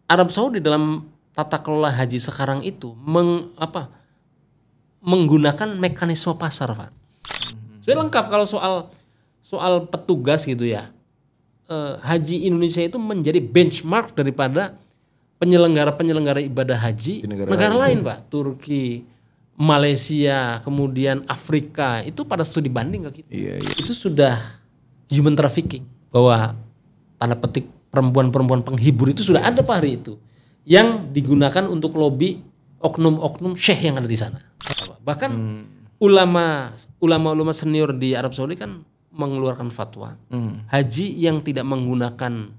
Arab Saudi dalam tata kelola haji sekarang itu menggunakan mekanisme pasar, Pak. Sudah lengkap kalau soal petugas gitu ya. Haji Indonesia itu menjadi benchmark daripada penyelenggara ibadah haji negara lain, Pak. Turki, Malaysia, kemudian Afrika, itu pada studi banding ke kita. Iya. Itu sudah human trafficking, bahwa tanda petik perempuan-perempuan penghibur itu sudah ada Pak hari itu, yang digunakan untuk lobby oknum-oknum syekh yang ada di sana. Bahkan ulama senior di Arab Saudi kan mengeluarkan fatwa haji yang tidak menggunakan,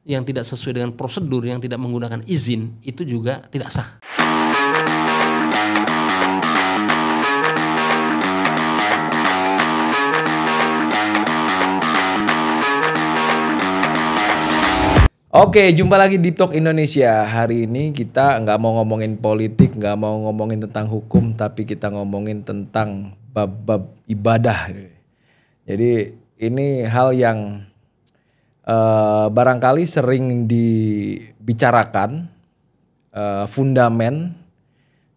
yang tidak sesuai dengan prosedur, yang tidak menggunakan izin, itu juga tidak sah. Oke, jumpa lagi di Talk Indonesia. Hari ini kita nggak mau ngomongin politik, nggak mau ngomongin tentang hukum, tapi kita ngomongin tentang bab-bab ibadah. Jadi ini hal yang barangkali sering dibicarakan, fundamen,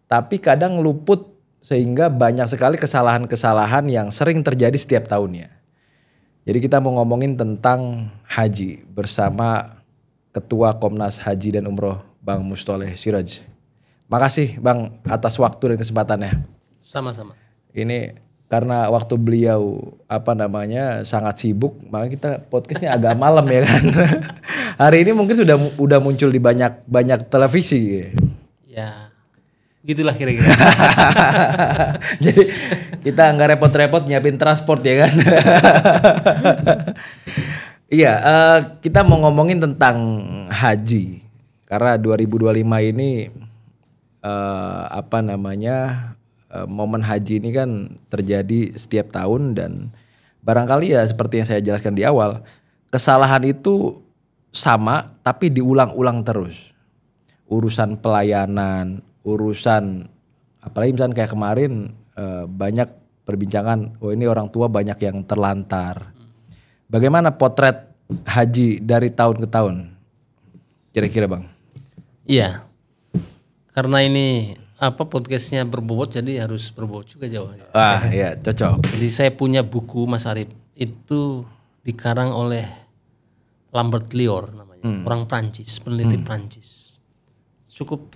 tapi kadang luput sehingga banyak sekali kesalahan-kesalahan yang sering terjadi setiap tahunnya. Jadi kita mau ngomongin tentang haji bersama Ketua Komnas Haji dan Umroh Bang Mustoleh Siraj. Makasih Bang atas waktu dan kesempatannya. Sama-sama. Ini karena waktu beliau sangat sibuk, maka kita podcastnya agak malam ya kan. Hari ini mungkin udah muncul di banyak televisi. Ya, gitulah kira-kira. Jadi kita nggak repot-repot nyiapin transport ya kan. Iya, kita mau ngomongin tentang haji karena 2025 ini momen haji ini kan terjadi setiap tahun, dan barangkali ya seperti yang saya jelaskan di awal, kesalahan itu sama tapi diulang-ulang terus. Urusan pelayanan, urusan apalagi misalnya kayak kemarin banyak perbincangan, ini orang tua banyak yang terlantar. Bagaimana potret haji dari tahun ke tahun? Kira-kira Bang? Iya. Karena ini podcastnya berbobot, jadi harus berbobot juga jawabannya. Iya, cocok. Jadi saya punya buku Mas Arif, itu dikarang oleh Lambert Lior namanya, orang Prancis, peneliti Prancis. Cukup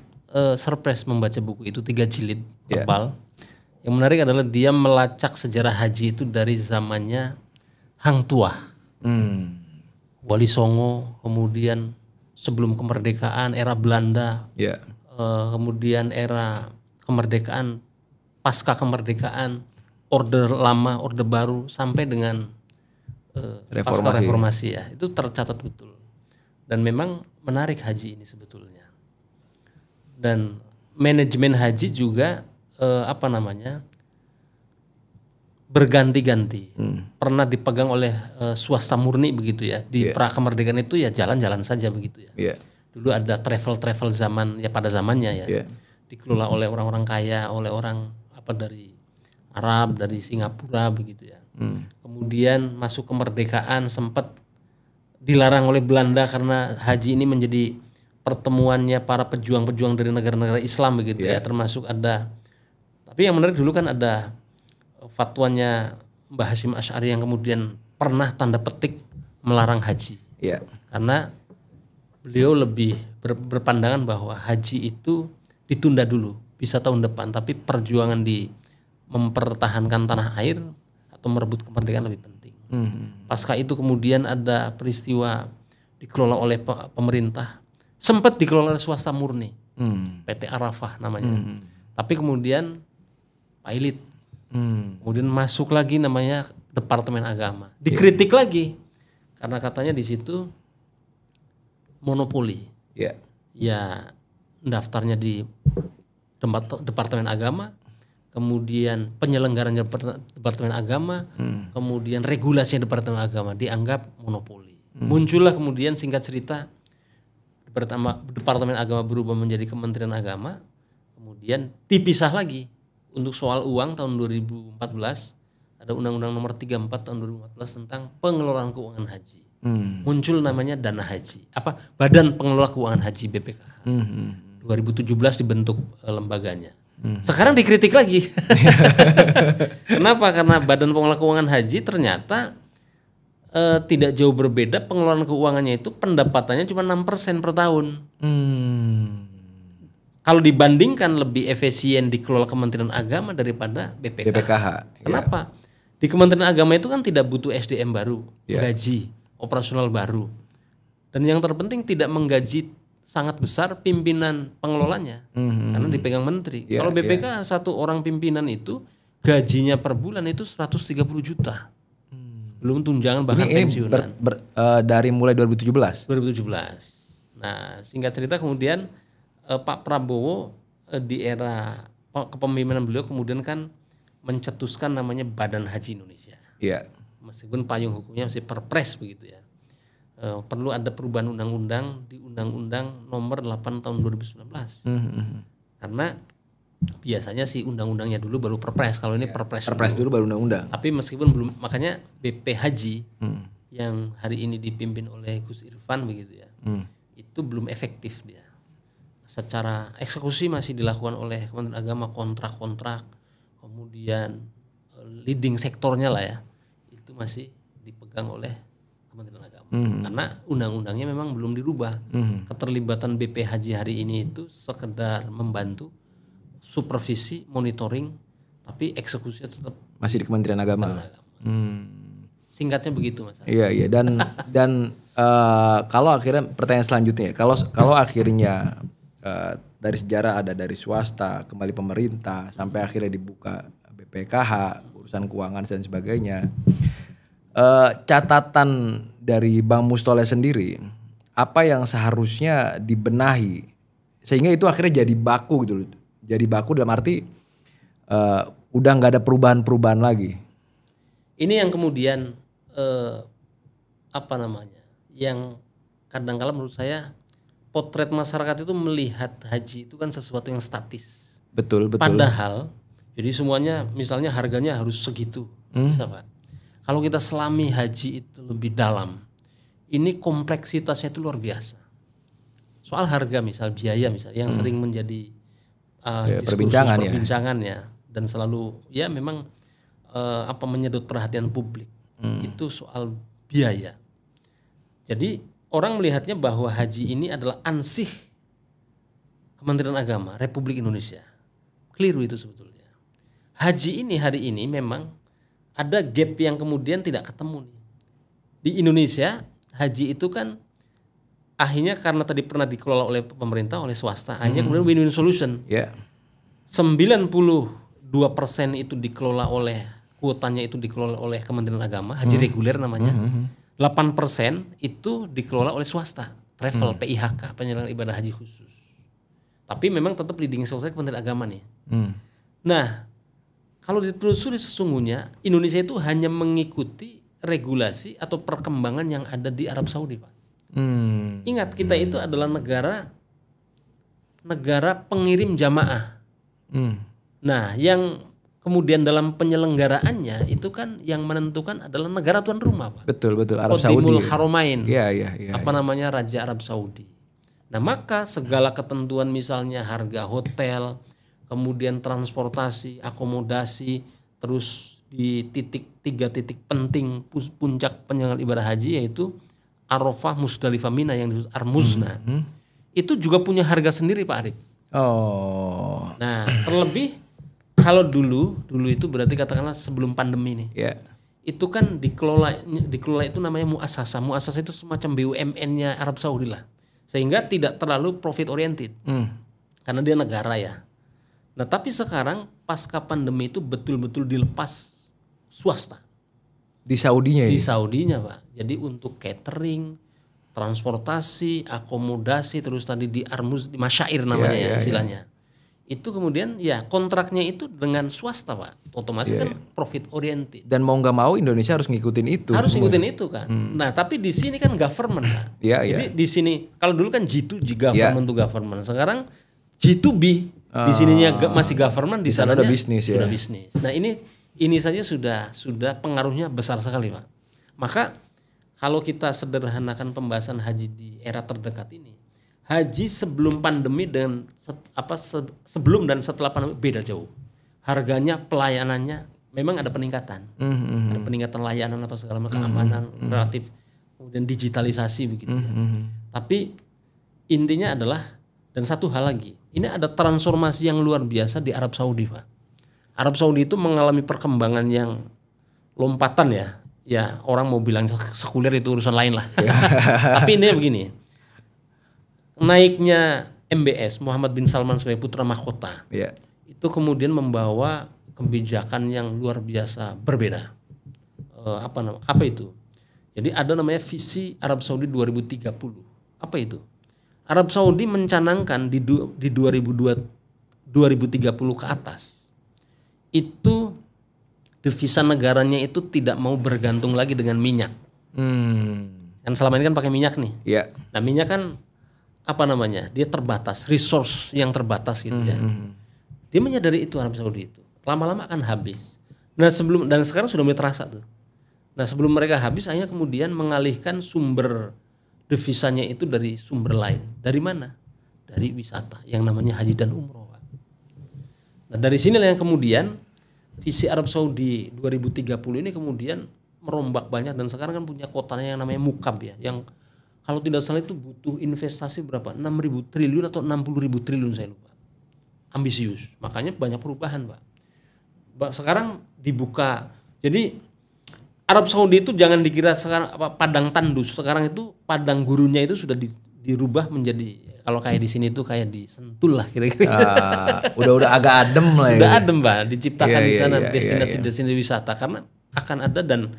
surprise membaca buku itu, 3 jilid tebal. Yang menarik adalah dia melacak sejarah haji itu dari zamannya Hang Tuah, Wali Songo, kemudian sebelum kemerdekaan, era Belanda, kemudian era kemerdekaan, pasca kemerdekaan, orde lama, orde baru, sampai dengan pasca reformasi ya, itu tercatat betul. Dan memang menarik haji ini sebetulnya. Dan manajemen haji juga berganti-ganti. Pernah dipegang oleh swasta murni begitu ya. Di pra kemerdekaan itu ya jalan-jalan saja begitu ya. Dulu ada travel zaman ya, pada zamannya ya. Dikelola oleh orang-orang kaya, oleh orang dari Arab, dari Singapura begitu ya. Kemudian masuk kemerdekaan sempat dilarang oleh Belanda karena haji ini menjadi pertemuannya para pejuang-pejuang dari negara-negara Islam begitu ya. Termasuk ada, tapi yang menarik dulu kan ada fatwanya Mbah Hasyim Asy'ari yang kemudian pernah tanda petik melarang haji. Karena beliau lebih berpandangan bahwa haji itu ditunda dulu, bisa tahun depan, tapi perjuangan di mempertahankan tanah air atau merebut kemerdekaan lebih penting. Pasca itu kemudian ada peristiwa dikelola oleh pemerintah, sempat dikelola oleh swasta murni, PT Arafah namanya. Tapi kemudian pilot. Kemudian masuk lagi namanya Departemen Agama, dikritik lagi karena katanya di situ monopoli. Ya, daftarnya di Departemen Agama, kemudian penyelenggaranya Departemen Agama, kemudian regulasinya Departemen Agama dianggap monopoli. Muncullah kemudian, singkat cerita, Departemen Agama berubah menjadi Kementerian Agama, kemudian dipisah lagi. Untuk soal uang tahun 2014 ada Undang-Undang Nomor 34 tahun 2014 tentang pengelolaan keuangan haji. muncul namanya dana haji, Badan Pengelola Keuangan Haji BPKH. 2017 dibentuk lembaganya. Sekarang dikritik lagi. Kenapa? Karena Badan Pengelola Keuangan Haji ternyata tidak jauh berbeda pengelolaan keuangannya itu pendapatannya cuma 6% per tahun. Kalau dibandingkan lebih efisien dikelola Kementerian Agama daripada BPKH. Kenapa? Di Kementerian Agama itu kan tidak butuh SDM baru, gaji operasional baru. Dan yang terpenting tidak menggaji sangat besar pimpinan pengelolanya karena dipegang menteri. Kalau BPKH satu orang pimpinan itu gajinya per bulan itu 130 juta. Belum tunjangan bahkan pensiunan. Dari mulai 2017. Nah, singkat cerita kemudian Pak Prabowo di era kepemimpinan beliau kemudian kan mencetuskan namanya Badan Haji Indonesia. Iya. Meskipun payung hukumnya masih perpres begitu ya. Perlu ada perubahan undang-undang di Undang-Undang Nomor 8 tahun 2019. Karena biasanya sih undang-undangnya dulu baru perpres. Kalau ini perpres dulu baru undang-undang. Tapi meskipun belum, makanya BP Haji yang hari ini dipimpin oleh Gus Irfan begitu ya. Itu belum efektif dia. Secara eksekusi masih dilakukan oleh Kementerian Agama, kontrak-kontrak, kemudian leading sektornya lah ya, itu masih dipegang oleh Kementerian Agama. Karena undang-undangnya memang belum dirubah. Keterlibatan BP Haji hari ini itu sekedar membantu supervisi, monitoring, tapi eksekusinya tetap masih di Kementerian Agama. Singkatnya begitu Mas. Iya dan kalau akhirnya pertanyaan selanjutnya, kalau akhirnya dari sejarah ada dari swasta kembali pemerintah sampai akhirnya dibuka BPKH, urusan keuangan dan sebagainya. Catatan dari Bang Mustoleh sendiri, apa yang seharusnya dibenahi sehingga itu akhirnya jadi baku gitu loh. Jadi baku dalam arti udah nggak ada perubahan-perubahan lagi. Ini yang kemudian yang kadang-kala menurut saya potret masyarakat itu melihat haji itu kan sesuatu yang statis. Betul. Padahal jadi semuanya misalnya harganya harus segitu. Bisa Pak. Kalau kita selami haji itu lebih dalam, ini kompleksitasnya itu luar biasa. Soal harga biaya yang sering menjadi perbincangan ya, dan selalu ya memang menyedot perhatian publik. Itu soal biaya. Jadi orang melihatnya bahwa haji ini adalah ansih Kementerian Agama Republik Indonesia. Keliru itu sebetulnya. Haji ini hari ini memang ada gap yang kemudian tidak ketemu nih. Di Indonesia haji itu kan akhirnya karena tadi pernah dikelola oleh pemerintah, oleh swasta, akhirnya kemudian win-win solution. 92% itu dikelola oleh kuotanya itu dikelola oleh Kementerian Agama, haji reguler namanya. 8% itu dikelola oleh swasta, travel, PIHK, penyelenggaraan ibadah haji khusus. Tapi memang tetap leading source Kementerian Agama nih. Nah, kalau ditelusuri sesungguhnya Indonesia itu hanya mengikuti regulasi atau perkembangan yang ada di Arab Saudi, Pak. Ingat kita itu adalah negara pengirim jamaah. Nah, yang kemudian dalam penyelenggaraannya itu kan yang menentukan adalah negara tuan rumah, Pak. Betul Arab Saudi. Haramain. Iya. Namanya Raja Arab Saudi. Nah, maka segala ketentuan misalnya harga hotel, kemudian transportasi, akomodasi, terus di tiga titik penting puncak penyelenggaraan ibadah haji yaitu Arafah, Musdalifah, Mina yang disebut Armuzna. Itu juga punya harga sendiri, Pak Arif. Nah, terlebih kalau dulu itu berarti katakanlah sebelum pandemi nih. Itu kan dikelola itu namanya muasasah. Muasasah itu semacam BUMN-nya Arab Saudi lah. Sehingga tidak terlalu profit oriented. Karena dia negara ya. Nah, tapi sekarang pasca pandemi itu betul-betul dilepas swasta. Di Saudinya Di Saudinya, Pak. Jadi untuk catering, transportasi, akomodasi, terus tadi di Armuz, di Masyair namanya istilahnya. Itu kemudian ya kontraknya itu dengan swasta, Pak. Otomatis kan profit oriented. Dan mau nggak mau Indonesia harus ngikutin itu. Harus ngikutin itu kan. Nah, tapi di sini kan government, Pak. Jadi di sini kalau dulu kan G2 government to government. Sekarang G2B. Di sininya masih government, di sana udah bisnis ya. Udah bisnis. Nah, ini saja sudah pengaruhnya besar sekali, Pak. Maka kalau kita sederhanakan pembahasan haji di era terdekat ini, haji sebelum pandemi dan sebelum dan setelah pandemi beda jauh. Harganya, pelayanannya memang ada peningkatan. Ada peningkatan layanan apa segala macam, keamanan, relatif, kemudian digitalisasi begitu. Tapi intinya adalah, dan satu hal lagi, ini ada transformasi yang luar biasa di Arab Saudi, Pak. Arab Saudi itu mengalami perkembangan yang lompatan ya. Ya orang mau bilang sekuler itu urusan lain lah. Tapi intinya begini, naiknya MBS Muhammad bin Salman sebagai putra mahkota, itu kemudian membawa kebijakan yang luar biasa berbeda. Apa itu? Jadi ada namanya visi Arab Saudi 2030. Apa itu? Arab Saudi mencanangkan di 2030 ke atas itu devisa negaranya itu tidak mau bergantung lagi dengan minyak. Kan selama ini kan pakai minyak nih. Nah minyak kan dia terbatas, resource yang terbatas gitu ya. Dia menyadari itu Arab Saudi itu. Lama-lama akan habis. Nah dan sekarang sudah mulai terasa tuh. Nah sebelum mereka habis, akhirnya kemudian mengalihkan sumber devisanya itu dari sumber lain. Dari mana? Dari wisata yang namanya haji dan umroh. Nah dari sinilah yang kemudian visi Arab Saudi 2030 ini kemudian merombak banyak, dan sekarang kan punya kotanya yang namanya Mukab ya, yang kalau tidak salah itu butuh investasi berapa? 6.000 triliun atau 60.000 triliun saya lupa. Ambisius, makanya banyak perubahan Pak. Sekarang dibuka, jadi Arab Saudi itu jangan dikira sekarang padang tandus, sekarang itu padang gurunnya itu sudah dirubah menjadi, kalau kayak di sini tuh kayak di Sentul lah kira-kira. Udah agak adem lah ya. Udah adem Pak, diciptakan di sana destinasi-destinasi wisata, karena akan ada, dan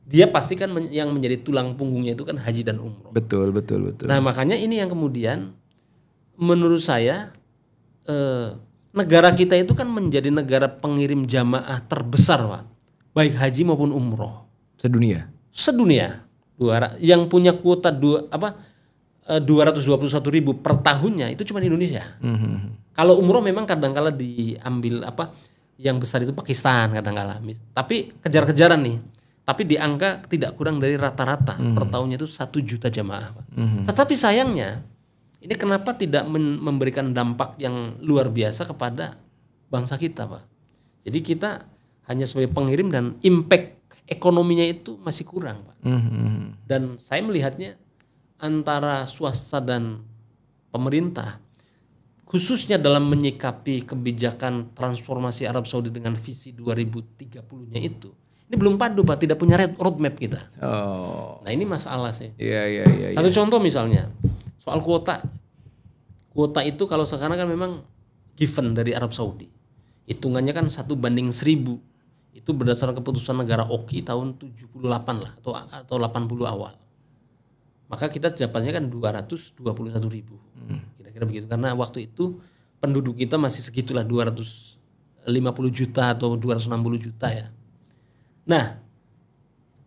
dia pasti kan yang menjadi tulang punggungnya itu kan haji dan umroh. Betul. Nah makanya ini yang kemudian menurut saya negara kita itu kan menjadi negara pengirim jamaah terbesar Pak, baik haji maupun umroh. Sedunia. Yang punya kuota 221.000 per tahunnya itu cuma Indonesia. Kalau umroh memang kadang-kala diambil yang besar itu Pakistan kadang-kala. Tapi kejar-kejaran nih. Tapi di angka tidak kurang dari rata-rata per tahunnya itu 1 juta jamaah. Tetapi sayangnya ini kenapa tidak memberikan dampak yang luar biasa kepada bangsa kita Pak. Jadi kita hanya sebagai pengirim dan impact ekonominya itu masih kurang Pak. Dan saya melihatnya antara swasta dan pemerintah khususnya dalam menyikapi kebijakan transformasi Arab Saudi dengan visi 2030-nya itu, ini belum padu Pak, tidak punya roadmap kita. Nah ini masalah sih. Satu contoh misalnya soal kuota itu kalau sekarang kan memang given dari Arab Saudi, hitungannya kan 1:1000. Itu berdasarkan keputusan negara Oki tahun 78 lah atau 80 awal. Maka kita dapatnya kan 221.000. Kira-kira begitu, karena waktu itu penduduk kita masih segitulah 250 juta atau 260 juta ya. Nah,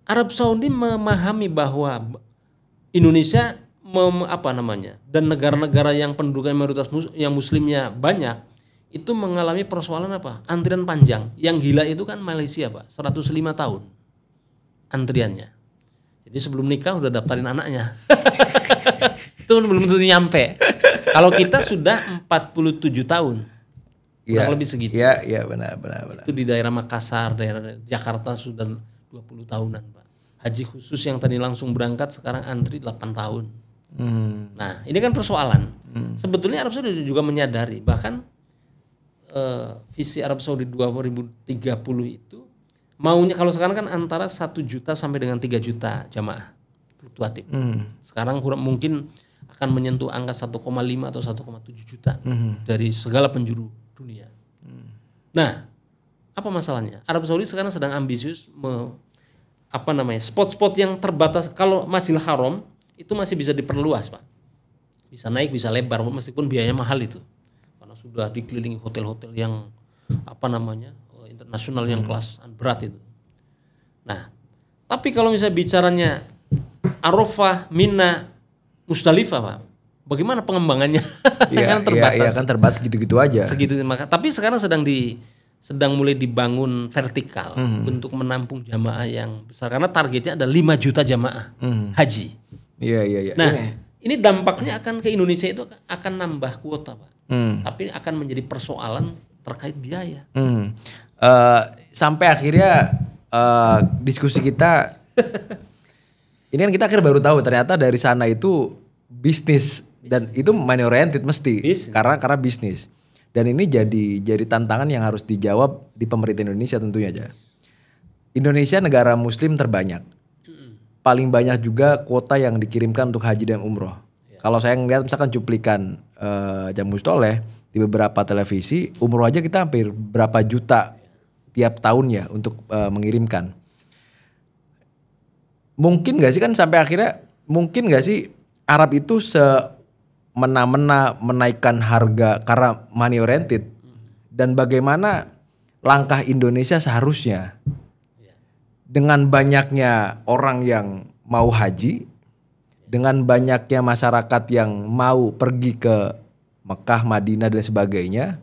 Arab Saudi memahami bahwa Indonesia dan negara-negara yang penduduknya mayoritas yang muslimnya banyak itu mengalami persoalan antrian panjang. Yang gila itu kan Malaysia Pak, 105 tahun antriannya. Jadi sebelum nikah udah daftarin anaknya. Itu belum tentu nyampe. Kalau kita sudah 47 tahun. Kurang lebih segitu. Iya, benar. Itu di daerah Makassar, daerah Jakarta sudah 20 tahunan, Pak. Haji khusus yang tadi langsung berangkat sekarang antri 8 tahun. Nah, ini kan persoalan. Sebetulnya Arab Saudi juga menyadari, bahkan visi Arab Saudi 2030 itu maunya, kalau sekarang kan antara 1 juta sampai dengan 3 juta jamaah fluktuatif. Sekarang mungkin akan menyentuh angka 1,5 atau 1,7 juta dari segala penjuru dunia. Nah, apa masalahnya? Arab Saudi sekarang sedang ambisius spot-spot yang terbatas. Kalau Masjidil Haram itu masih bisa diperluas, Pak. Bisa naik, bisa lebar, meskipun biayanya mahal itu. Karena sudah dikelilingi hotel-hotel yang internasional yang kelas berat itu. Nah, tapi kalau misalnya bicaranya Arafah, Mina, Musdalifah, Pak, bagaimana pengembangannya? Kan terbatas. Iya kan terbatas gitu-gitu aja. Segitu, tapi sekarang sedang sedang mulai dibangun vertikal untuk menampung jamaah yang besar karena targetnya ada 5 juta jamaah haji. Iya. Nah, ini dampaknya akan ke Indonesia itu akan nambah kuota, Pak. Tapi akan menjadi persoalan terkait biaya. Sampai akhirnya diskusi kita ini kan kita akhirnya baru tahu ternyata dari sana itu bisnis dan itu money oriented mesti karena bisnis. Dan ini jadi tantangan yang harus dijawab di pemerintah Indonesia tentunya aja. Indonesia negara muslim terbanyak. Paling banyak juga kuota yang dikirimkan untuk haji dan umroh. Kalau saya ngeliat misalkan cuplikan Jam Mustoleh di beberapa televisi, umroh aja kita hampir berapa juta tiap tahunnya untuk mengirimkan. Mungkin gak sih kan sampai akhirnya, mungkin gak sih Arab itu semena-mena menaikkan harga karena money oriented, dan bagaimana langkah Indonesia seharusnya dengan banyaknya orang yang mau haji, dengan banyaknya masyarakat yang mau pergi ke Mekah, Madinah dan sebagainya.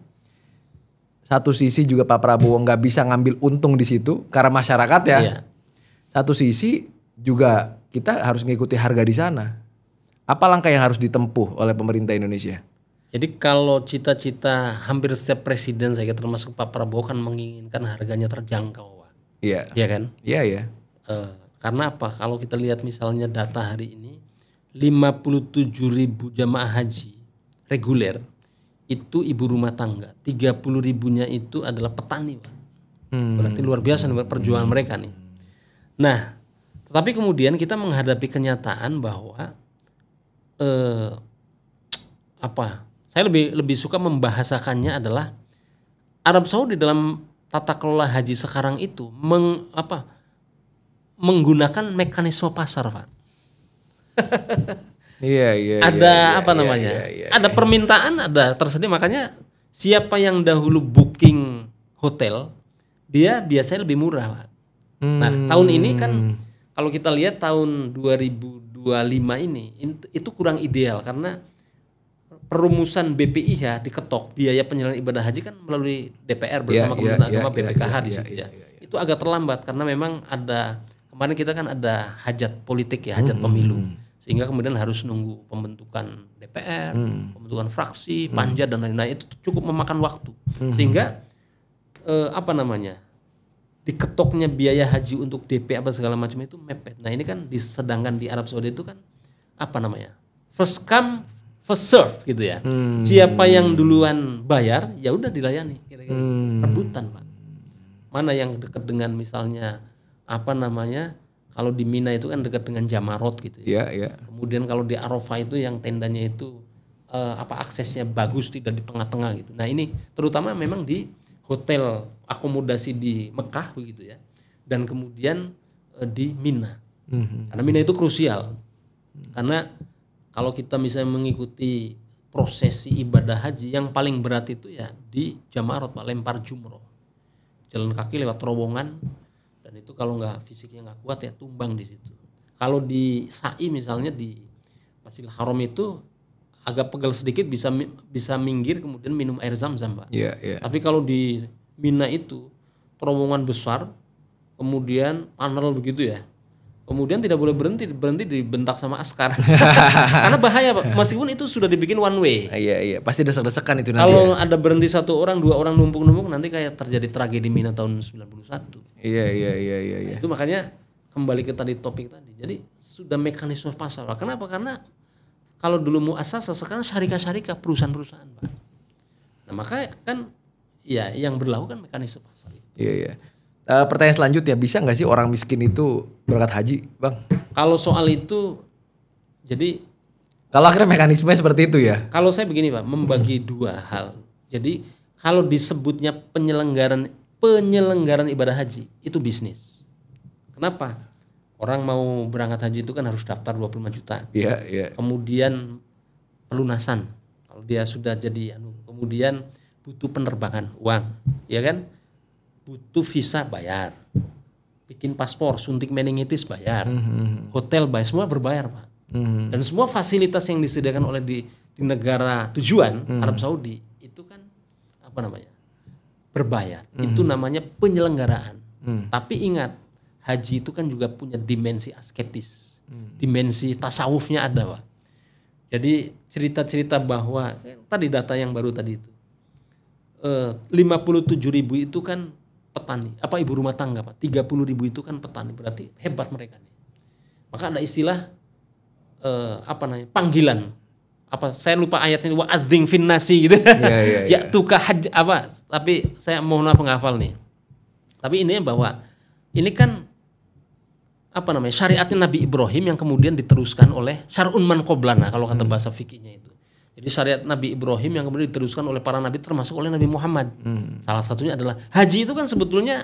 Satu sisi juga Pak Prabowo nggak bisa ngambil untung di situ karena masyarakat ya. Iya. Satu sisi juga kita harus mengikuti harga di sana. Apa langkah yang harus ditempuh oleh pemerintah Indonesia? Jadi kalau cita-cita hampir setiap presiden, saya kira termasuk Pak Prabowo kan menginginkan harganya terjangkau, Pak. Iya. Iya kan? Iya. Karena apa? Kalau kita lihat misalnya data hari ini, 57.000 jamaah haji reguler itu ibu rumah tangga, 30.000-nya itu adalah petani, Pak. Berarti luar biasa nih perjuangan mereka nih. Nah, tetapi kemudian kita menghadapi kenyataan bahwa saya lebih suka membahasakannya adalah Arab Saudi dalam tata kelola haji sekarang itu menggunakan mekanisme pasar, Pak. Iya. Ada ada permintaan, ada tersedia, makanya siapa yang dahulu booking hotel dia biasanya lebih murah, Pak. Nah, tahun ini kan kalau kita lihat tahun 2025 ini itu kurang ideal karena perumusan BPIH diketok, biaya penyelenggaraan ibadah haji kan melalui DPR bersama Kementerian Agama BPKH di situ ya. Itu agak terlambat karena memang kemarin kita kan ada hajat politik ya, hajat pemilu. Sehingga kemudian harus nunggu pembentukan DPR, pembentukan fraksi, panja dan lain-lain, itu cukup memakan waktu. Sehingga diketoknya biaya haji untuk DP apa segala macam itu mepet. Nah, ini kan sedangkan di Arab Saudi itu kan first come first serve gitu ya. Siapa yang duluan bayar ya udah dilayani, kira-kira rebutan, Pak. Mana yang dekat dengan misalnya kalau di Mina itu kan dekat dengan Jamarot gitu ya. Iya. Kemudian kalau di Arafah itu yang tendanya itu aksesnya bagus, tidak di tengah-tengah gitu. Nah, ini terutama memang di hotel akomodasi di Mekah begitu ya. Dan kemudian di Mina. Karena Mina itu krusial. Karena kalau kita misalnya mengikuti prosesi ibadah haji yang paling berat itu ya di Jamarot, Pak, lempar jumroh. Jalan kaki lewat terowongan. Dan itu kalau fisiknya nggak kuat ya tumbang di situ. Kalau di Sa'i misalnya di Masjidil Haram itu agak pegal sedikit bisa minggir kemudian minum air zam-zam, Pak. Iya. Tapi kalau di Mina itu terowongan besar, kemudian tunnel begitu ya. Kemudian tidak boleh berhenti dibentak sama askar. Karena bahaya, Pak. Meskipun itu sudah dibikin one way. Iya. Pasti desek-desekan itu nanti. Kalau ada berhenti 1 orang, 2 orang numpuk-numpuk nanti kayak terjadi tragedi Mina tahun 91. Iya. Itu makanya kembali ke topik tadi. Jadi sudah mekanisme pasar, Pak. Kenapa? Karena kalau dulu muasasah, sekarang syarikat perusahaan-perusahaan, Pak. Nah, maka kan ya yang berlaku kan mekanisme pasar. Iya. Pertanyaan selanjutnya, bisa nggak sih orang miskin itu berangkat haji, Bang? Kalau soal itu, jadi kalau akhirnya mekanisme seperti itu ya? Kalau saya begini, Pak, membagi 2 hal. Jadi kalau disebutnya penyelenggaran ibadah haji itu bisnis. Kenapa? Orang mau berangkat haji itu kan harus daftar 25 juta. Iya. Kemudian pelunasan. Kalau dia sudah jadi kemudian butuh penerbangan, uang, ya kan? Butuh visa, bayar. Bikin paspor, suntik meningitis, bayar. Hotel bayar, semua berbayar, Pak. Dan semua fasilitas yang disediakan oleh di negara tujuan Arab Saudi itu kan berbayar. Itu namanya penyelenggaraan. Tapi ingat, haji itu kan juga punya dimensi asketis. Dimensi tasawufnya ada, Pak. Jadi cerita-cerita bahwa tadi data yang baru tadi itu 57.000 itu kan petani, ibu rumah tangga, Pak. 30.000 itu kan petani, berarti hebat mereka nih. Maka ada istilah panggilan. Saya lupa ayatnya, wa'adzim finnasi gitu. Ya tuka haj tapi saya mohon maaf penghafal nih. Tapi ini bahwa ini kan syariatnya Nabi Ibrahim yang kemudian diteruskan oleh syar'un man qoblana kalau kata bahasa fikihnya itu. Jadi syariat Nabi Ibrahim yang kemudian diteruskan oleh para nabi termasuk oleh Nabi Muhammad. Salah satunya adalah haji itu kan sebetulnya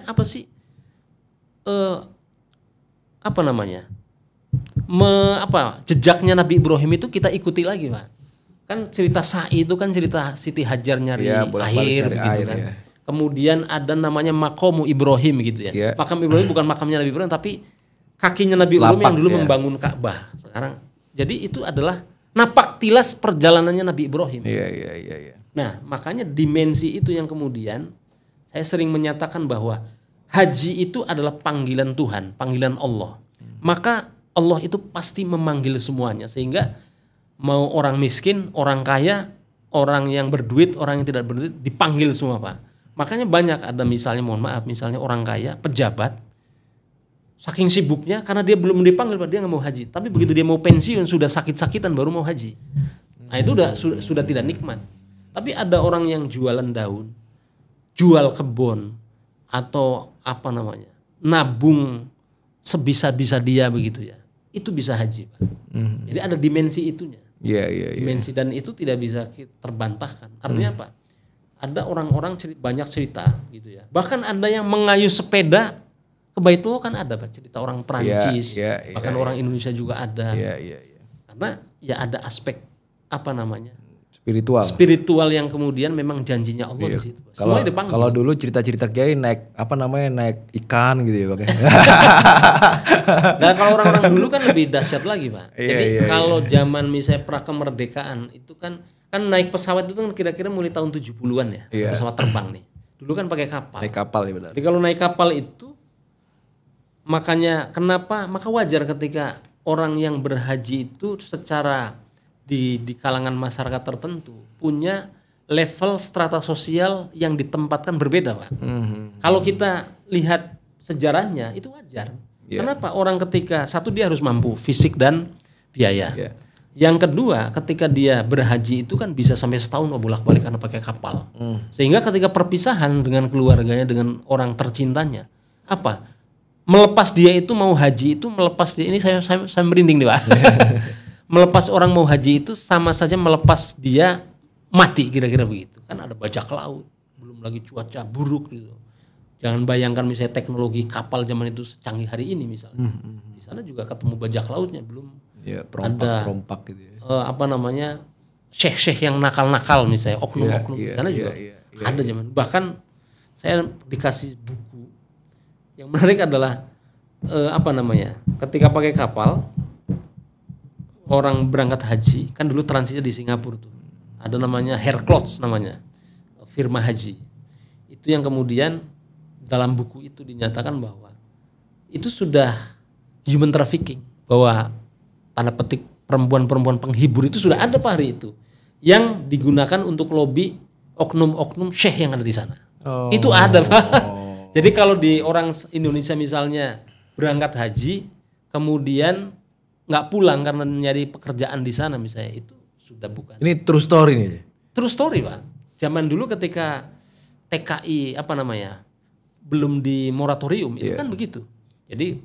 jejaknya Nabi Ibrahim itu kita ikuti lagi, Pak. Kan cerita sa'i itu kan cerita Siti Hajar nyari air gitu kan. Ya. Kemudian ada namanya maqamu Ibrahim gitu ya. Makam Ibrahim bukan makamnya Nabi Ibrahim tapi kakinya Nabi Ibrahim yang dulu membangun Ka'bah. Sekarang jadi itu adalah napak tilas perjalanannya Nabi Ibrahim. Iya. Nah, makanya dimensi itu yang kemudian saya sering menyatakan bahwa haji itu adalah panggilan Tuhan, panggilan Allah. Maka Allah itu pasti memanggil semuanya sehingga mau orang miskin, orang kaya, orang yang berduit, orang yang tidak berduit dipanggil semua, Pak. Makanya banyak ada misalnya misalnya orang kaya, pejabat saking sibuknya karena dia belum dipanggil, Pak, dia nggak mau haji. Tapi begitu dia mau pensiun sudah sakit-sakitan baru mau haji. Nah itu sudah tidak nikmat. Tapi ada orang yang jualan daun, jual kebun atau nabung sebisa-bisa dia begitu ya. Itu bisa haji, Pak. Jadi ada dimensi itunya. Dimensi dan itu tidak bisa terbantahkan. Artinya apa? Ada orang-orang banyak cerita gitu ya. Bahkan ada yang mengayuh sepeda ke Baitullah kan ada, Pak, cerita orang Perancis, bahkan orang Indonesia juga ada. Karena ya ada aspek spiritual yang kemudian memang janjinya Allah di situ. Kalau dulu cerita-cerita kiai naik ikan gitu ya, Pak. Nah, kalau orang-orang dulu kan lebih dahsyat lagi, Pak. Jadi kalau zaman misalnya prakemerdekaan itu kan naik pesawat itu kan kira-kira mulai tahun 70-an ya. Pesawat terbang nih. Dulu kan pakai kapal. Naik kapal ya benar. Jadi kalau naik kapal itu maka wajar ketika orang yang berhaji itu secara di kalangan masyarakat tertentu punya level strata sosial yang ditempatkan berbeda, Pak. Kalau kita lihat sejarahnya itu wajar. Kenapa orang ketika satu dia harus mampu fisik dan biaya. Yang kedua ketika dia berhaji itu kan bisa sampai setahun bolak-balik karena pakai kapal. Sehingga ketika perpisahan dengan keluarganya dengan orang tercintanya melepas dia itu mau haji itu melepas dia ini saya merinding nih, Pak. Melepas orang mau haji itu sama saja melepas dia mati kira-kira begitu. Kan ada bajak laut, belum lagi cuaca buruk gitu. Jangan bayangkan misalnya teknologi kapal zaman itu secanggih hari ini misalnya. Di sana juga ketemu bajak lautnya belum. Perompak gitu ya. Syekh-syekh yang nakal-nakal misalnya, oknum-oknum di sana juga ada zaman. Bahkan saya dikasih buku. Yang menarik adalah ketika pakai kapal orang berangkat haji kan dulu transitnya di Singapura tuh. Ada namanya Herclots namanya. Firma haji. Itu yang kemudian dalam buku itu dinyatakan bahwa itu sudah human trafficking, bahwa tanda petik perempuan-perempuan penghibur itu sudah ada, Pak, hari itu yang digunakan untuk lobby oknum-oknum syekh yang ada di sana. Itu ada, Pak. Jadi kalau di orang Indonesia misalnya berangkat haji kemudian nggak pulang karena nyari pekerjaan di sana misalnya, itu sudah bukan. Ini true story nih. True story, Pak. Zaman dulu ketika TKI belum di moratorium itu kan begitu. Jadi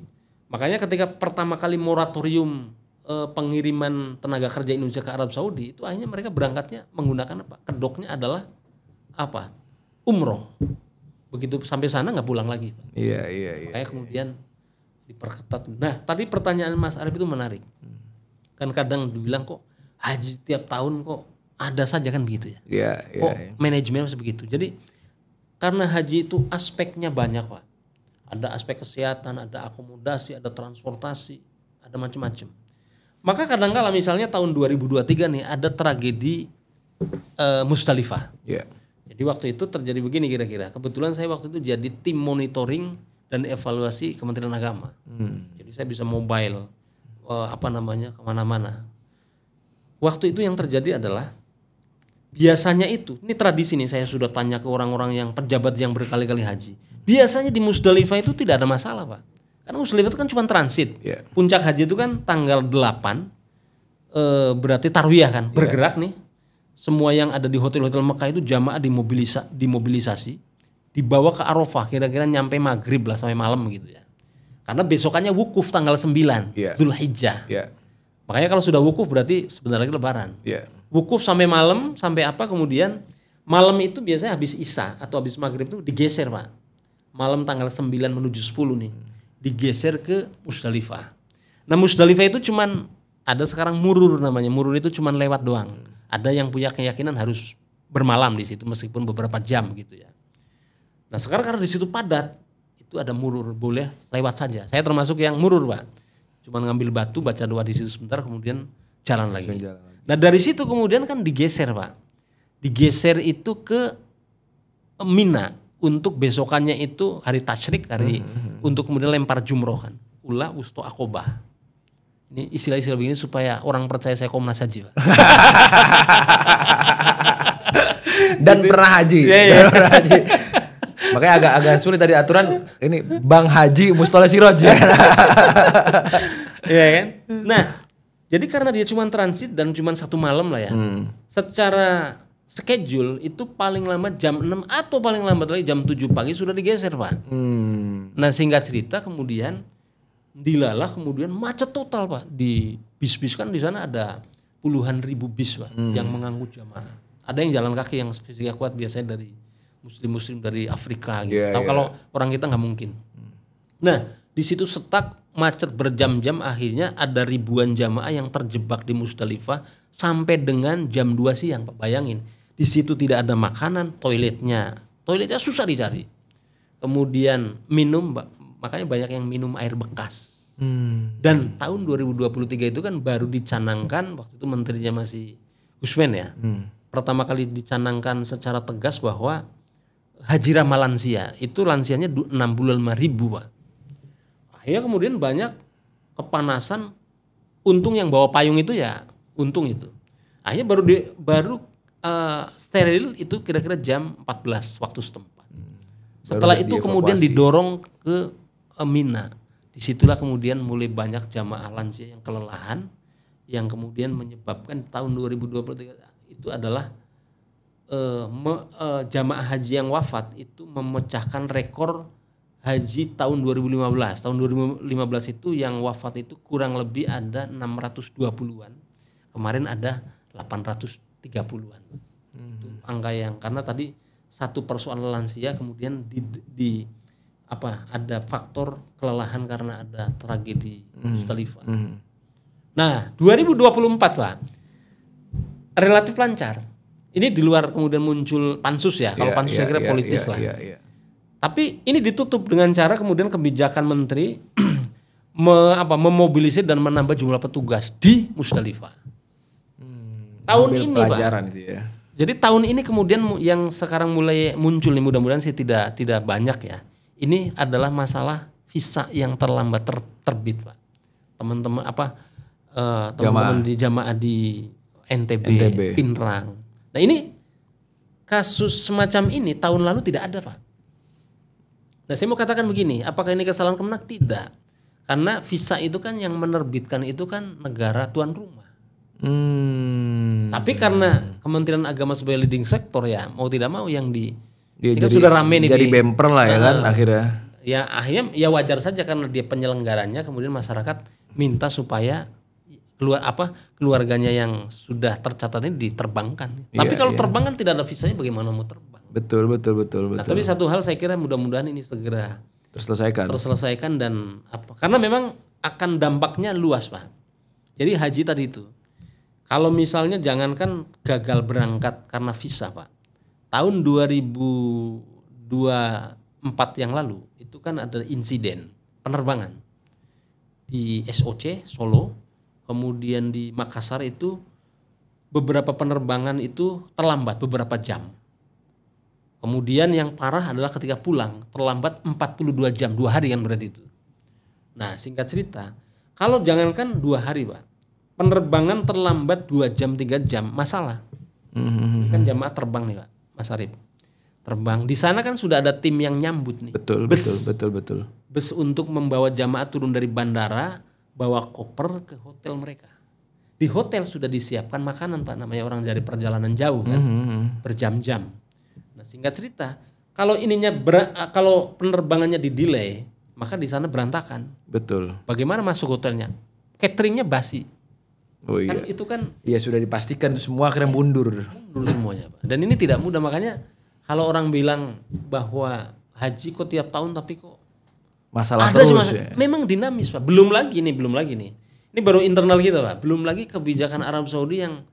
makanya ketika pertama kali moratorium pengiriman tenaga kerja Indonesia ke Arab Saudi itu akhirnya mereka berangkatnya menggunakan kedoknya adalah umroh. Begitu sampai sana nggak pulang lagi, Pak. Kayak kemudian diperketat. Nah, tadi pertanyaan Mas Arief itu menarik. Kan kadang dibilang kok haji tiap tahun kok ada saja kan begitu ya. Kok manajemen sebegitu. Jadi karena haji itu aspeknya banyak, Pak. Ada aspek kesehatan, ada akomodasi, ada transportasi, ada macam-macam. Maka kadang-kala misalnya tahun 2023 nih ada tragedi Musdalifah. Jadi Jadi waktu itu terjadi begini kira-kira. Kebetulan saya waktu itu jadi tim monitoring dan evaluasi Kementerian Agama. Jadi saya bisa mobile kemana-mana. Waktu itu yang terjadi adalah biasanya itu, ini tradisi nih, saya sudah tanya ke orang-orang yang pejabat yang berkali-kali haji. Biasanya di Musdalifah itu tidak ada masalah, Pak. Karena Musdalifah itu kan cuma transit. Puncak haji itu kan tanggal 8, berarti tarwiyah kan, bergerak nih. Semua yang ada di hotel-hotel Mekah itu jamaah dimobilisasi, dibawa ke Arafah, kira-kira nyampe maghrib lah sampai malam gitu ya. Karena besokannya wukuf tanggal 9 Dzulhijjah. Makanya kalau sudah wukuf berarti sebentar lagi lebaran. Wukuf sampai malam, sampai apa, kemudian malam itu biasanya habis Isya atau habis maghrib itu digeser, Pak. Malam tanggal 9 menuju 10 nih, digeser ke Musdalifah. Nah Musdalifah itu cuman ada sekarang murur namanya. Murur itu cuman lewat doang. Ada yang punya keyakinan harus bermalam di situ meskipun beberapa jam gitu ya. Nah sekarang karena di situ padat, itu ada murur, boleh lewat saja. Saya termasuk yang murur, Pak. Cuman ngambil batu, baca doa di situ sebentar, kemudian jalan lagi. Nah dari situ kemudian kan digeser, Pak. Digeser itu ke Mina untuk besokannya itu hari tasyrik, hari untuk kemudian lempar jumroh kan. Ula wusto akobah. Ini istilah-istilah begini supaya orang percaya saya Komnas Haji, Pak. Dan pernah haji. Pernah haji. Makanya agak sulit tadi aturan ini Bang Haji Mustola Siroj ya. Iya kan? Nah, jadi karena dia cuma transit dan cuma 1 malam lah ya. Secara schedule itu paling lama jam 6 atau paling lambat lagi jam 7 pagi sudah digeser, Pak. Nah, singkat cerita kemudian dilalah kemudian macet total, Pak. Di bis-bis kan di sana ada puluhan ribu bis, Pak, yang mengangkut jamaah. Ada yang jalan kaki yang fisiknya kuat biasanya dari muslim dari Afrika gitu. Kalau orang kita nggak mungkin. Nah, di situ setak macet berjam-jam, akhirnya ada ribuan jamaah yang terjebak di Musdalifah sampai dengan jam 2 siang, Pak. Bayangin, di situ tidak ada makanan, toiletnya susah dicari. Kemudian minum, Pak. Makanya banyak yang minum air bekas. Dan tahun 2023 itu kan baru dicanangkan, waktu itu menterinya masih Gusmen ya. Pertama kali dicanangkan secara tegas bahwa haji ramah lansia, itu lansianya 65.000, Pak. Akhirnya kemudian banyak kepanasan, untung yang bawa payung itu ya, untung itu. Akhirnya baru steril itu kira-kira jam 14 waktu setempat. Setelah itu kemudian didorong ke Mina. Disitulah kemudian mulai banyak jamaah lansia yang kelelahan, yang kemudian menyebabkan tahun 2023 itu adalah jamaah haji yang wafat itu memecahkan rekor haji tahun 2015. Tahun 2015 itu yang wafat itu kurang lebih ada 620-an. Kemarin ada 830-an. Itu angka yang, karena tadi satu persoalan lansia kemudian ada faktor kelelahan karena ada tragedi Musdalifah. Nah, 2024, Pak, relatif lancar. Ini di luar kemudian muncul pansus ya. Kalau pansus saya kira politis lah. Tapi ini ditutup dengan cara kemudian kebijakan menteri memobilisir dan menambah jumlah petugas di Musdalifah. Tahun ini, Pak. Itu ya. Jadi tahun ini kemudian yang sekarang mulai muncul nih, mudah-mudahan sih tidak banyak ya. Ini adalah masalah visa yang terlambat terbit, Pak. Teman-teman teman-teman di jamaah di NTB, Pinrang. Nah, ini kasus semacam ini tahun lalu tidak ada, Pak. Nah, saya mau katakan begini, apakah ini kesalahan Kemenak? Tidak. Karena visa itu kan yang menerbitkan itu kan negara tuan rumah. Tapi karena Kementerian Agama sebagai leading sektor ya, mau tidak mau yang jadi, sudah rame nih jadi bemper lah ya kan akhirnya. Ya akhirnya ya wajar saja karena dia penyelenggaranya, kemudian masyarakat minta supaya keluarganya yang sudah tercatat ini diterbangkan. Tapi kalau terbang kan tidak ada visanya, bagaimana mau terbang? Betul. Nah, tapi satu hal saya kira mudah-mudahan ini segera terselesaikan dan karena memang akan dampaknya luas, Pak. Jadi haji tadi itu, kalau misalnya jangankan gagal berangkat karena visa, Pak. Tahun 2024 yang lalu itu kan ada insiden penerbangan di SOC Solo, kemudian di Makassar itu beberapa penerbangan itu terlambat beberapa jam. Kemudian yang parah adalah ketika pulang terlambat 42 jam, 2 hari kan berarti itu. Nah singkat cerita, kalau jangankan 2 hari Pak, penerbangan terlambat 2 jam 3 jam masalah. Kan jamaah terbang nih Pak, Mas Arif. Terbang di sana kan sudah ada tim yang nyambut nih. Betul. Bus untuk membawa jamaah turun dari bandara, bawa koper ke hotel mereka. Di hotel sudah disiapkan makanan Pak, namanya orang dari perjalanan jauh kan, berjam-jam. Nah singkat cerita, kalau kalau penerbangannya di-delay, maka di sana berantakan. Betul. Bagaimana masuk hotelnya? Cateringnya basi. Oh iya. Kan itu kan. Iya sudah dipastikan semua akhirnya mundur. Mundur semuanya Pak. Dan ini tidak mudah, makanya kalau orang bilang bahwa haji kok tiap tahun tapi kok masalah ada terus ya. Memang dinamis Pak. Belum lagi nih. Ini baru internal kita Pak. Belum lagi kebijakan Arab Saudi yang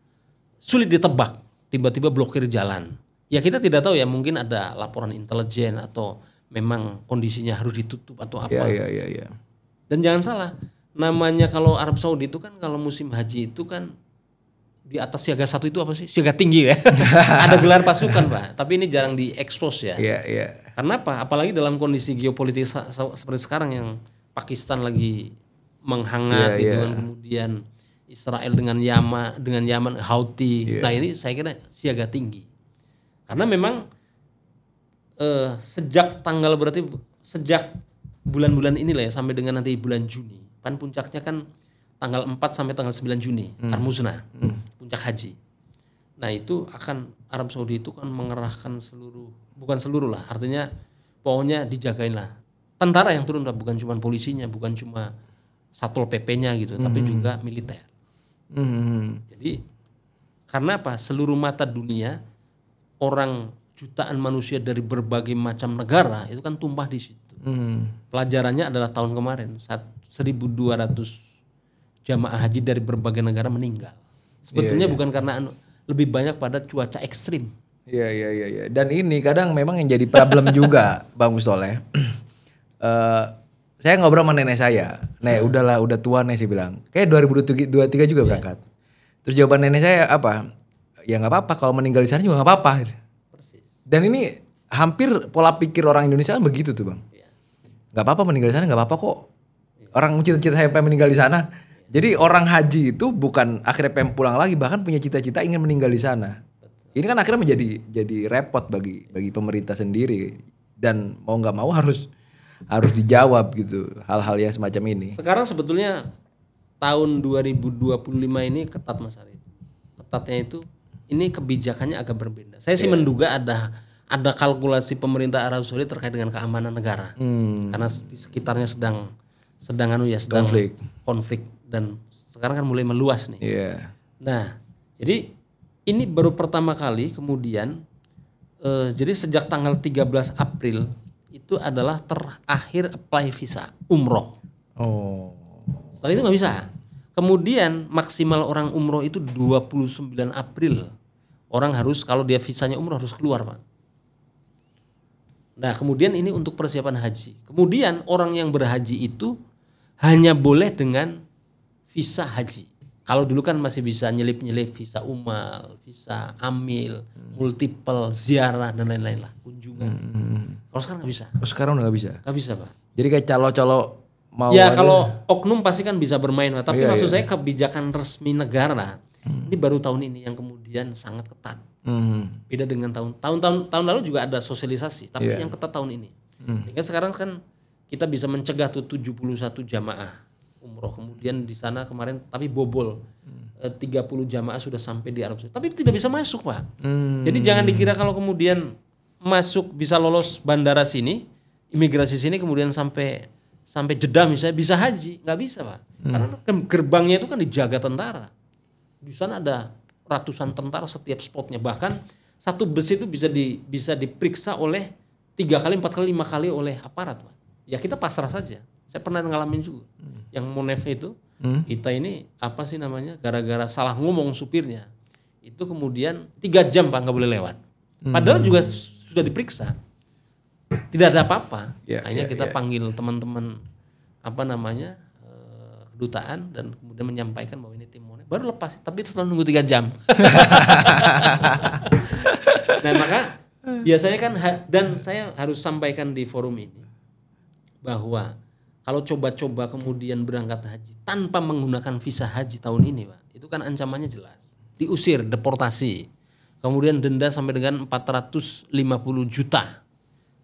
sulit ditebak. Tiba-tiba blokir jalan. Ya kita tidak tahu ya, mungkin ada laporan intelijen atau memang kondisinya harus ditutup atau apa. Iya. Dan jangan salah, namanya kalau Arab Saudi itu kan kalau musim haji itu kan di atas siaga 1 itu apa sih? Siaga tinggi ya. Ada gelar pasukan Pak, tapi ini jarang diekspos ya. Iya. Karena apa? Apalagi dalam kondisi geopolitik seperti sekarang yang Pakistan lagi menghangat gitu kan, kemudian Israel dengan Yaman Houthi. Nah ini saya kira siaga tinggi. Karena memang sejak bulan-bulan inilah ya sampai dengan nanti bulan Juni. Kan puncaknya kan tanggal 4 sampai tanggal 9 Juni, Karmusna, puncak haji. Nah itu akan Arab Saudi itu kan mengerahkan bukan seluruh lah, artinya pokoknya dijagain lah. Tentara yang turun lah, bukan cuma polisinya, bukan cuma Satpol PP-nya gitu, tapi juga militer. Jadi karena apa? Seluruh mata dunia, orang jutaan manusia dari berbagai macam negara itu kan tumpah di situ. Pelajarannya adalah tahun kemarin 1.200 jamaah haji dari berbagai negara meninggal. Sebetulnya bukan karena lebih banyak pada cuaca ekstrim. Iya. Dan ini kadang memang yang jadi problem juga Bang Mustoleh. Saya ngobrol sama nenek saya. Udah tua nih sih bilang. Kayak 2023 juga berangkat. Terus jawaban nenek saya apa? Ya nggak apa-apa, kalau meninggal di sana juga nggak apa-apa. Persis. Dan ini hampir pola pikir orang Indonesia kan begitu tuh Bang. Nggak apa-apa meninggal di sana, nggak apa-apa kok. Orang cita-cita saya pengen meninggal di sana. Jadi orang haji itu bukan akhirnya pengen pulang lagi, bahkan punya cita-cita ingin meninggal di sana. Betul. Ini kan akhirnya jadi repot bagi pemerintah sendiri, dan mau nggak mau harus dijawab gitu hal-hal yang semacam ini. Sekarang sebetulnya tahun 2025 ini ketat Mas Arif. Ketatnya itu ini kebijakannya agak berbeda. Saya sih menduga ada kalkulasi pemerintah Arab Saudi terkait dengan keamanan negara. Karena di sekitarnya sedang konflik dan sekarang kan mulai meluas nih. Nah, jadi ini baru pertama kali kemudian jadi sejak tanggal 13 April itu adalah terakhir apply visa umroh. Setelah itu nggak bisa. Kemudian maksimal orang umroh itu 29 April. Orang harus, kalau dia visanya umroh harus keluar Pak. Nah kemudian ini untuk persiapan haji. Kemudian orang yang berhaji itu hanya boleh dengan visa haji. Kalau dulu kan masih bisa nyelip-nyelip visa umal, visa amil, multiple, ziarah dan lain-lain lah, kunjungan. Kalau sekarang nggak bisa. Sekarang udah nggak bisa? Nggak bisa Pak. Jadi kayak calo-calo mau ya kalau oknum pasti kan bisa bermain, tapi maksud saya kebijakan resmi negara ini baru tahun ini yang kemudian sangat ketat. Beda dengan tahun lalu juga ada sosialisasi, tapi yang ketat tahun ini. Sehingga sekarang kan kita bisa mencegah tuh 71 jamaah umroh, kemudian di sana kemarin tapi bobol 30 jamaah sudah sampai di Arab Saudi, tapi tidak bisa masuk Pak. Jadi jangan dikira kalau kemudian masuk bisa lolos bandara sini, imigrasi sini, kemudian sampai Jeddah misalnya bisa haji, nggak bisa Pak. Karena gerbangnya itu kan dijaga tentara. Di sana ada ratusan tentara setiap spotnya, bahkan satu bus itu bisa diperiksa oleh 3 kali, 4 kali, 5 kali oleh aparat Pak. Ya kita pasrah saja. Saya pernah ngalamin juga. Yang Monef itu kita ini apa sih namanya, gara-gara salah ngomong supirnya itu kemudian 3 jam Pak nggak boleh lewat. Padahal juga sudah diperiksa, tidak ada apa-apa. Akhirnya kita panggil teman-teman kedutaan dan kemudian menyampaikan bahwa ini tim Monef, baru lepas, tapi setelah nunggu 3 jam. Nah maka Biasanya kan dan saya harus sampaikan di forum ini bahwa kalau coba-coba kemudian berangkat haji tanpa menggunakan visa haji tahun ini, Pak, itu kan ancamannya jelas. Diusir, deportasi. Kemudian denda sampai dengan 450 juta.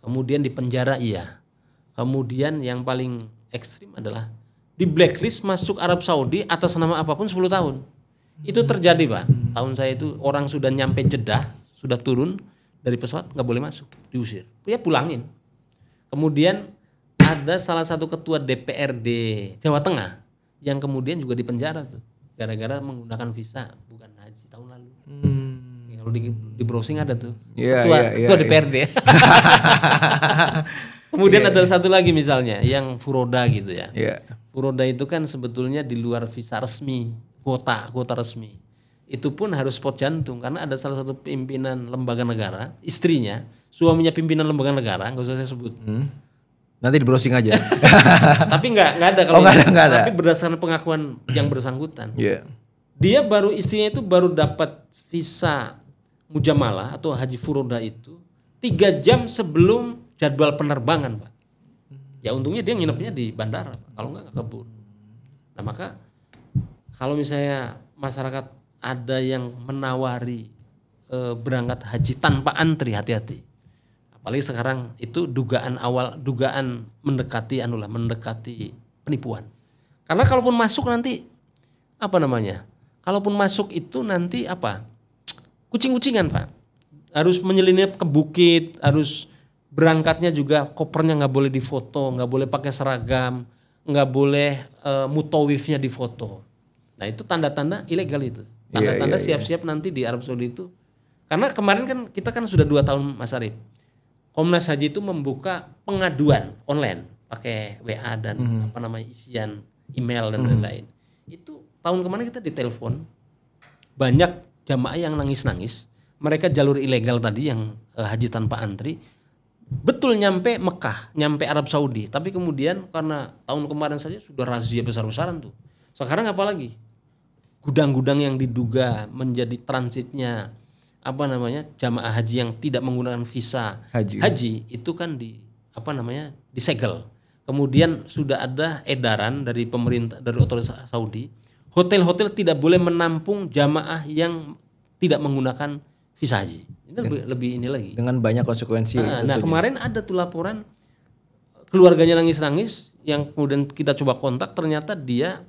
Kemudian dipenjara iya. Kemudian yang paling ekstrim adalah di blacklist masuk Arab Saudi atas nama apapun 10 tahun. Itu terjadi, Pak. Tahun saya itu orang sudah nyampe Jeddah, sudah turun dari pesawat nggak boleh masuk, diusir. Ya pulangin. Kemudian ada salah satu ketua DPRD Jawa Tengah yang kemudian juga dipenjara tuh gara-gara menggunakan visa bukan haji tahun lalu. Kalau di browsing ada tuh ketua DPRD. Kemudian ada satu lagi misalnya yang furoda gitu ya. Furoda itu kan sebetulnya di luar visa resmi, kuota resmi. Itu pun harus spot jantung karena ada salah satu pimpinan lembaga negara, istrinya, suaminya pimpinan lembaga negara, nggak usah saya sebut. Nanti di browsing aja. Tapi nggak ada kalau nggak ada. Tapi berdasarkan pengakuan yang bersangkutan, dia istrinya itu baru dapat visa mujamalah atau haji furoda itu 3 jam sebelum jadwal penerbangan, Pak. Ya untungnya dia nginepnya di bandara, Pak. Kalau nggak kebun. Nah maka kalau misalnya masyarakat ada yang menawari berangkat haji tanpa antri, hati-hati. Apalagi sekarang itu dugaan mendekati penipuan. Karena kalaupun masuk nanti kalaupun masuk itu nanti kucing-kucingan, Pak. Harus menyelinap ke bukit, harus berangkatnya juga kopernya nggak boleh difoto, nggak boleh pakai seragam, nggak boleh mutawifnya difoto. Nah itu tanda-tanda ilegal itu. Tanda-tanda siap-siap nanti di Arab Saudi itu. Karena kemarin kan kita sudah 2 tahun Mas Arif. Komnas Haji itu membuka pengaduan online pakai WA dan isian email dan lain-lain. Itu tahun kemarin kita ditelepon banyak jamaah yang nangis-nangis. Mereka jalur ilegal tadi yang haji tanpa antri. Betul nyampe Mekah, nyampe Arab Saudi. Tapi kemudian karena tahun kemarin saja sudah razia besar-besaran tuh. Sekarang apa lagi? Gudang-gudang yang diduga menjadi transitnya jamaah haji yang tidak menggunakan visa haji itu kan disegel. Kemudian sudah ada edaran dari pemerintah, dari otoritas Saudi, hotel-hotel tidak boleh menampung jamaah yang tidak menggunakan visa haji. Ini lebih ini lagi. Dengan banyak konsekuensi. Nah kemarin ada tuh laporan keluarganya nangis-nangis yang kemudian kita coba kontak, ternyata dia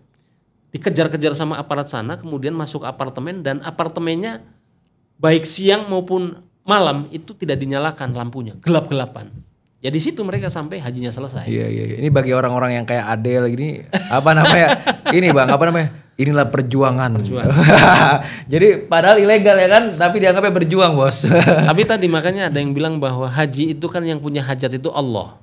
dikejar-kejar sama aparat sana, kemudian masuk apartemen dan apartemennya baik siang maupun malam itu tidak dinyalakan lampunya, gelap-gelapan. Ya di situ mereka sampai hajinya selesai. Iya. Ini bagi orang-orang yang kayak Adel gini, ini Bang, inilah perjuangan. Jadi padahal ilegal ya kan, tapi dianggapnya berjuang, Bos. Tapi tadi makanya ada yang bilang bahwa haji itu kan yang punya hajat itu Allah.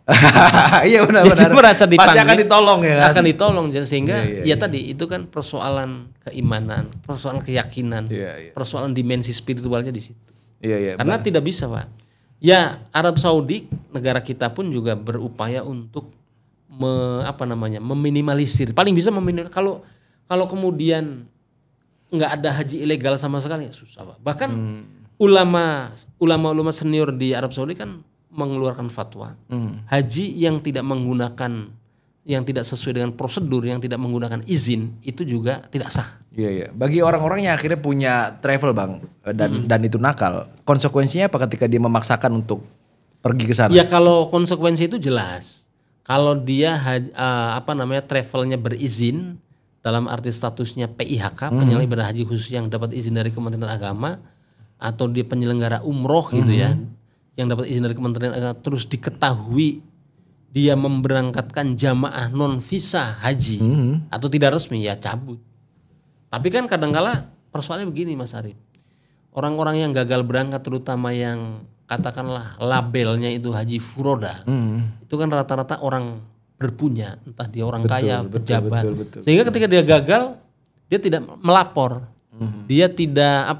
Iya benar-benar. Jadi merasa dipanggil, pasti akan ditolong ya kan. Akan ditolong sehingga tadi itu kan persoalan keimanan, persoalan keyakinan, persoalan dimensi spiritualnya di situ. Karena tidak bisa, Pak. Ya Arab Saudi negara kita pun juga berupaya untuk meminimalisir. Paling bisa meminimalisir. Kalau kemudian nggak ada haji ilegal sama sekali susah, Pak. Bahkan ulama senior di Arab Saudi kan mengeluarkan fatwa haji yang tidak menggunakan, yang tidak sesuai dengan prosedur, yang tidak menggunakan izin itu juga tidak sah. Iya. Bagi orang-orang yang akhirnya punya travel, Bang, dan itu nakal, konsekuensinya apa ketika dia memaksakan untuk pergi ke sana? Ya kalau konsekuensi itu jelas. Kalau dia travelnya berizin dalam arti statusnya PIHK, penyelenggara ibadah haji khusus yang dapat izin dari Kementerian Agama, atau dia penyelenggara umroh gitu ya, yang dapat izin dari Kementerian Agama, terus diketahui dia memberangkatkan jamaah non visa haji atau tidak resmi, ya cabut. Tapi kan kadangkala persoalannya begini, Mas Arif. Orang-orang yang gagal berangkat, terutama yang katakanlah labelnya itu haji furoda, itu kan rata-rata orang berpunya, entah dia orang kaya, pejabat. Betul. Sehingga ketika dia gagal, dia tidak melapor. Dia tidak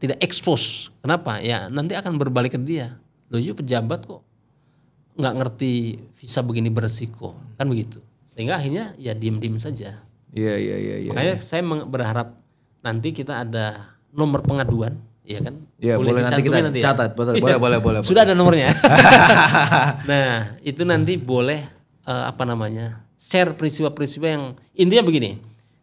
tidak expose. Kenapa? Ya nanti akan berbalik ke dia. Loh, pejabat kok nggak ngerti visa begini beresiko, kan begitu. Sehingga akhirnya ya diem-diem saja. Iya. Makanya saya berharap nanti kita ada nomor pengaduan Iya kan? Ya, boleh nanti kita catat. Ya. Boleh. Sudah ada nomornya. Nah, itu nanti boleh share peristiwa-peristiwa yang intinya begini.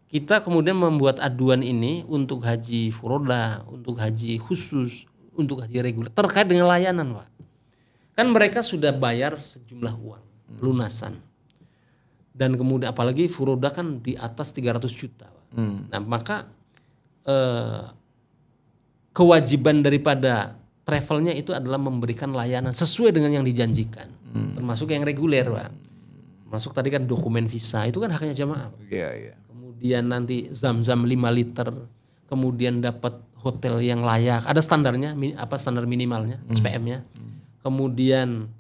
Kita kemudian membuat aduan ini untuk haji furoda, untuk haji khusus, untuk haji reguler terkait dengan layanan, Pak. Kan mereka sudah bayar sejumlah uang lunasan. Dan kemudian apalagi furoda kan di atas 300 juta, Pak. Nah, maka kewajiban daripada travelnya itu adalah memberikan layanan sesuai dengan yang dijanjikan, termasuk yang reguler, Pak. Termasuk tadi kan dokumen visa itu kan haknya jamaah. Iya. Kemudian nanti zam-zam 5 liter, kemudian dapat hotel yang layak, ada standarnya, standar minimalnya, SPM-nya. Kemudian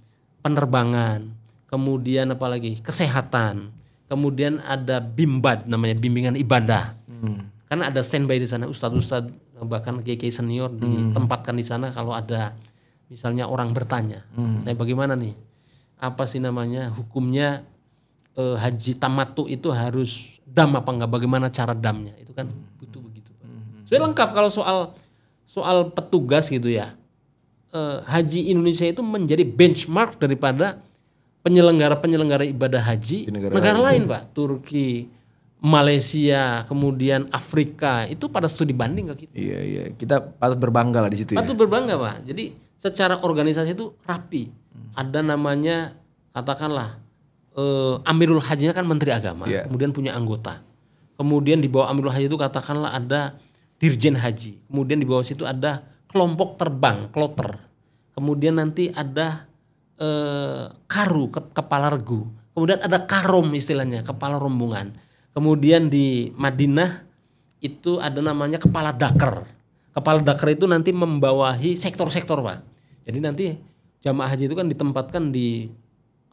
penerbangan, kemudian apalagi kesehatan, kemudian ada bimbad namanya bimbingan ibadah. Karena ada standby di sana, ustadz-ustadz bahkan kiai senior ditempatkan di sana kalau ada misalnya orang bertanya, saya bagaimana nih, apa sih namanya hukumnya haji tamattu itu harus dam apa enggak, bagaimana cara damnya, itu kan butuh begitu. Sudah lengkap kalau soal petugas gitu ya. Haji Indonesia itu menjadi benchmark daripada penyelenggara ibadah haji negara lain, Pak. Turki, Malaysia, kemudian Afrika itu pada studi banding ke kita. Iya. Kita patut berbangga lah di situ. Patut berbangga, Pak. Jadi secara organisasi itu rapi. Ada namanya katakanlah Amirul Hajinya kan Menteri Agama, kemudian punya anggota. Kemudian di bawah Amirul Haji itu katakanlah ada Dirjen Haji. Kemudian di bawah situ ada kelompok terbang, kloter. Kemudian nanti ada karu, kepala regu. Kemudian ada karom istilahnya, kepala rombongan. Kemudian di Madinah itu ada namanya kepala dakar. Kepala dakar itu nanti membawahi sektor-sektor, Pak. Jadi nanti jamaah haji itu kan ditempatkan di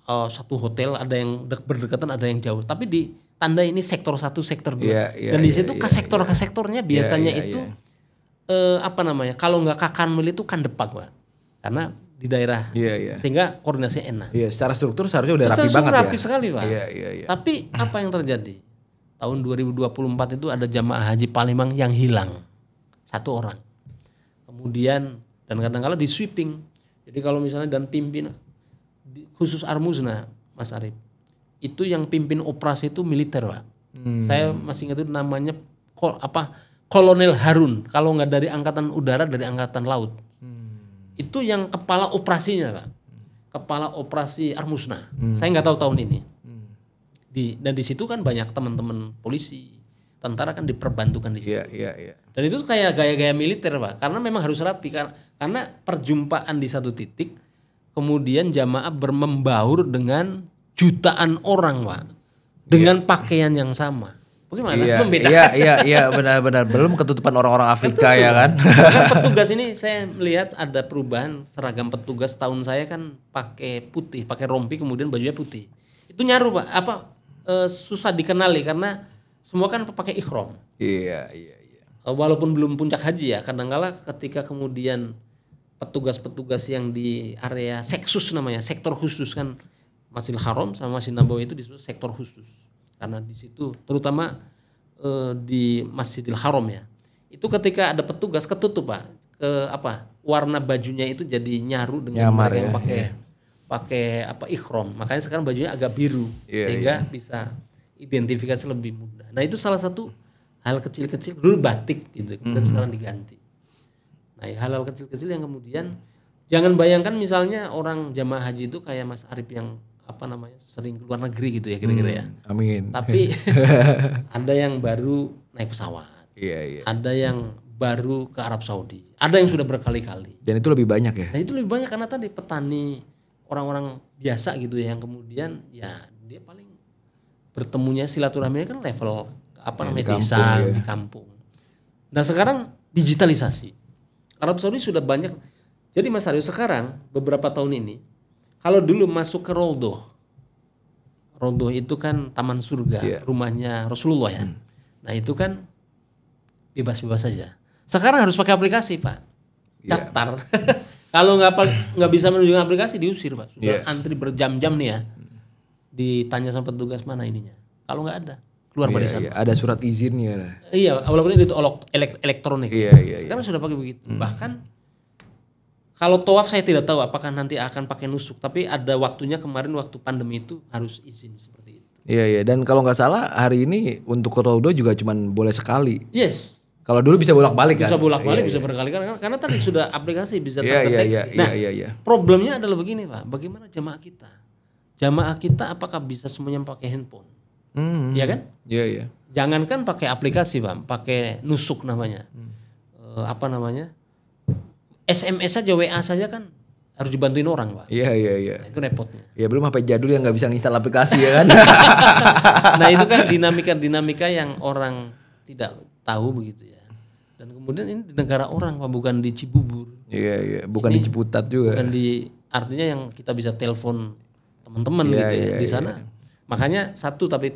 satu hotel, ada yang berdekatan, ada yang jauh. Tapi ditandai ini sektor 1, sektor 2. Dan di situ ke sektornya biasanya itu kalau nggak Kakanwil itu kan Depak, Pak. Karena di daerah, sehingga koordinasinya enak. Iya, secara struktur seharusnya udah rapi banget ya. Rapi sekali, Pak. Iya. Tapi apa yang terjadi? Tahun 2024 itu ada jamaah haji Palembang yang hilang 1 orang. Kemudian dan kadang-kadang di sweeping. Jadi kalau misalnya dan pimpin khusus Armusna, Mas Arif, itu yang pimpin operasi itu militer, Pak. Saya masih ingat itu namanya Kolonel Harun. Kalau nggak dari angkatan udara, dari angkatan laut. Itu yang kepala operasinya, Pak. Kepala operasi Armusna. Saya nggak tahu tahun ini. Dan di situ kan banyak teman-teman polisi, tentara kan diperbantukan di situ. Iya. Dan itu kayak gaya-gaya militer, Pak. Karena memang harus rapi, karena perjumpaan di satu titik, kemudian jamaah membaur dengan jutaan orang, Pak, dengan pakaian yang sama. Bagaimana? Iya, benar-benar belum ketutupan orang-orang Afrika. Betul. Ya kan. Kan petugas ini saya melihat ada perubahan seragam petugas. Tahun saya kan pakai putih, pakai rompi, kemudian bajunya putih. Itu nyaru, Pak. Susah dikenali karena semua kan pakai ihram. Iya. Walaupun belum puncak haji ya, kadang-kala ketika kemudian petugas-petugas yang di area seksus namanya, sektor khusus kan, Masjidil Haram sama Masjid Nabawi itu disebut sektor khusus. Karena di situ terutama di Masjidil Haram ya. Itu ketika ada petugas ketutup, Pak. Warna bajunya itu jadi nyaru dengan nyamar yang pakai ihram. Makanya sekarang bajunya agak biru sehingga bisa identifikasi lebih mudah. Nah, itu salah satu hal kecil-kecil. Dulu batik gitu, kemudian sekarang diganti. Nah, hal-hal kecil-kecil yang kemudian jangan bayangkan misalnya orang jamaah haji itu kayak Mas Arif yang sering keluar negeri gitu ya kira-kira ya. Amin. Tapi ada yang baru naik pesawat. Iya. Ada yang baru ke Arab Saudi. Ada yang sudah berkali-kali. Dan itu lebih banyak ya. Nah, itu lebih banyak karena tadi petani, orang-orang biasa gitu ya, yang kemudian ya dia paling bertemunya silaturahminya kan level desa, di kampung. Nah, sekarang digitalisasi. Arab Saudi sudah banyak. Jadi Mas Aryo sekarang beberapa tahun ini, kalau dulu masuk ke Raudhah itu kan taman surga, rumahnya Rasulullah ya. Nah, itu kan bebas-bebas saja. Sekarang harus pakai aplikasi, Pak. Daftar. Kalau nggak bisa menunjukkan aplikasi diusir, Pak. Sudah antri berjam-jam nih ya. Ditanya sama petugas mana ininya. Kalau nggak ada. keluar dari sana. Iya, ada surat izinnya lah. Iya, walaupun itu elektronik. Iya. Sekarang sudah pakai begitu. Bahkan kalau tawaf saya tidak tahu apakah nanti akan pakai nusuk, tapi ada waktunya kemarin waktu pandemi itu harus izin seperti itu. Iya, dan kalau nggak salah hari ini untuk ke Raudo juga cuman boleh sekali. Yes. Kalau dulu bisa bolak-balik kan? Bisa bolak-balik, bisa berkali-kali karena tadi sudah aplikasi bisa terdeteksi. Iya. Problemnya adalah begini Pak, bagaimana jamaah kita? Jamaah kita apakah bisa semuanya pakai handphone? Iya kan? Iya. Jangankan pakai aplikasi Pak, pakai nusuk namanya. Apa namanya? SMS saja, WA saja kan harus dibantuin orang Pak. Iya. Nah, itu repotnya. Ya belum HP jadul yang nggak bisa nginstal aplikasi ya kan? Nah itu kan dinamika yang orang tidak tahu begitu ya. Dan kemudian ini di negara orang Pak, bukan di Cibubur. Iya. Bukan ini di Ciputat juga. Bukan artinya yang kita bisa telepon teman-teman gitu ya di sana. Iya. Makanya tapi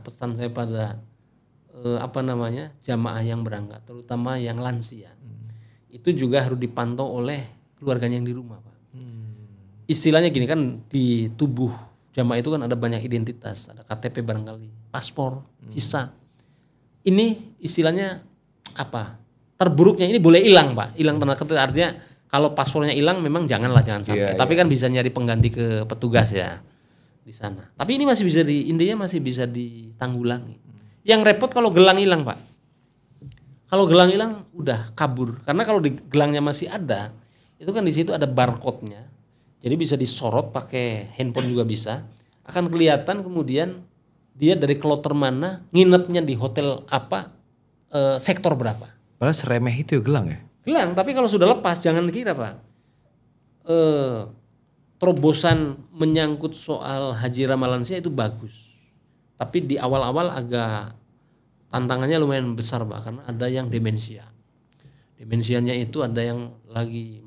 pesan saya pada jamaah yang berangkat, terutama yang lansia. Itu juga harus dipantau oleh keluarganya yang di rumah Pak. Istilahnya gini kan, di tubuh jamaah itu kan ada banyak identitas, ada KTP barangkali, paspor, visa. Ini istilahnya apa? Terburuknya ini boleh hilang Pak, hilang tanda kutip, artinya kalau paspornya hilang memang jangan sampai. Tapi kan bisa nyari pengganti ke petugas ya di sana. Tapi ini intinya masih bisa ditanggulangi. Yang repot kalau gelang hilang Pak. Kalau gelang hilang udah kabur. Karena kalau di gelangnya masih ada, itu kan di situ ada barcode-nya. Jadi bisa disorot pakai handphone juga bisa. Akan kelihatan kemudian dia dari kloter mana, nginepnya di hotel apa, sektor berapa. Padahal seremeh itu ya gelang ya? Gelang, tapi kalau sudah lepas jangan dikira Pak. Terobosan menyangkut soal haji ramalansia itu bagus. Tapi di awal-awal agak tantangannya lumayan besar Pak, karena ada yang demensia. Demensianya itu ada yang lagi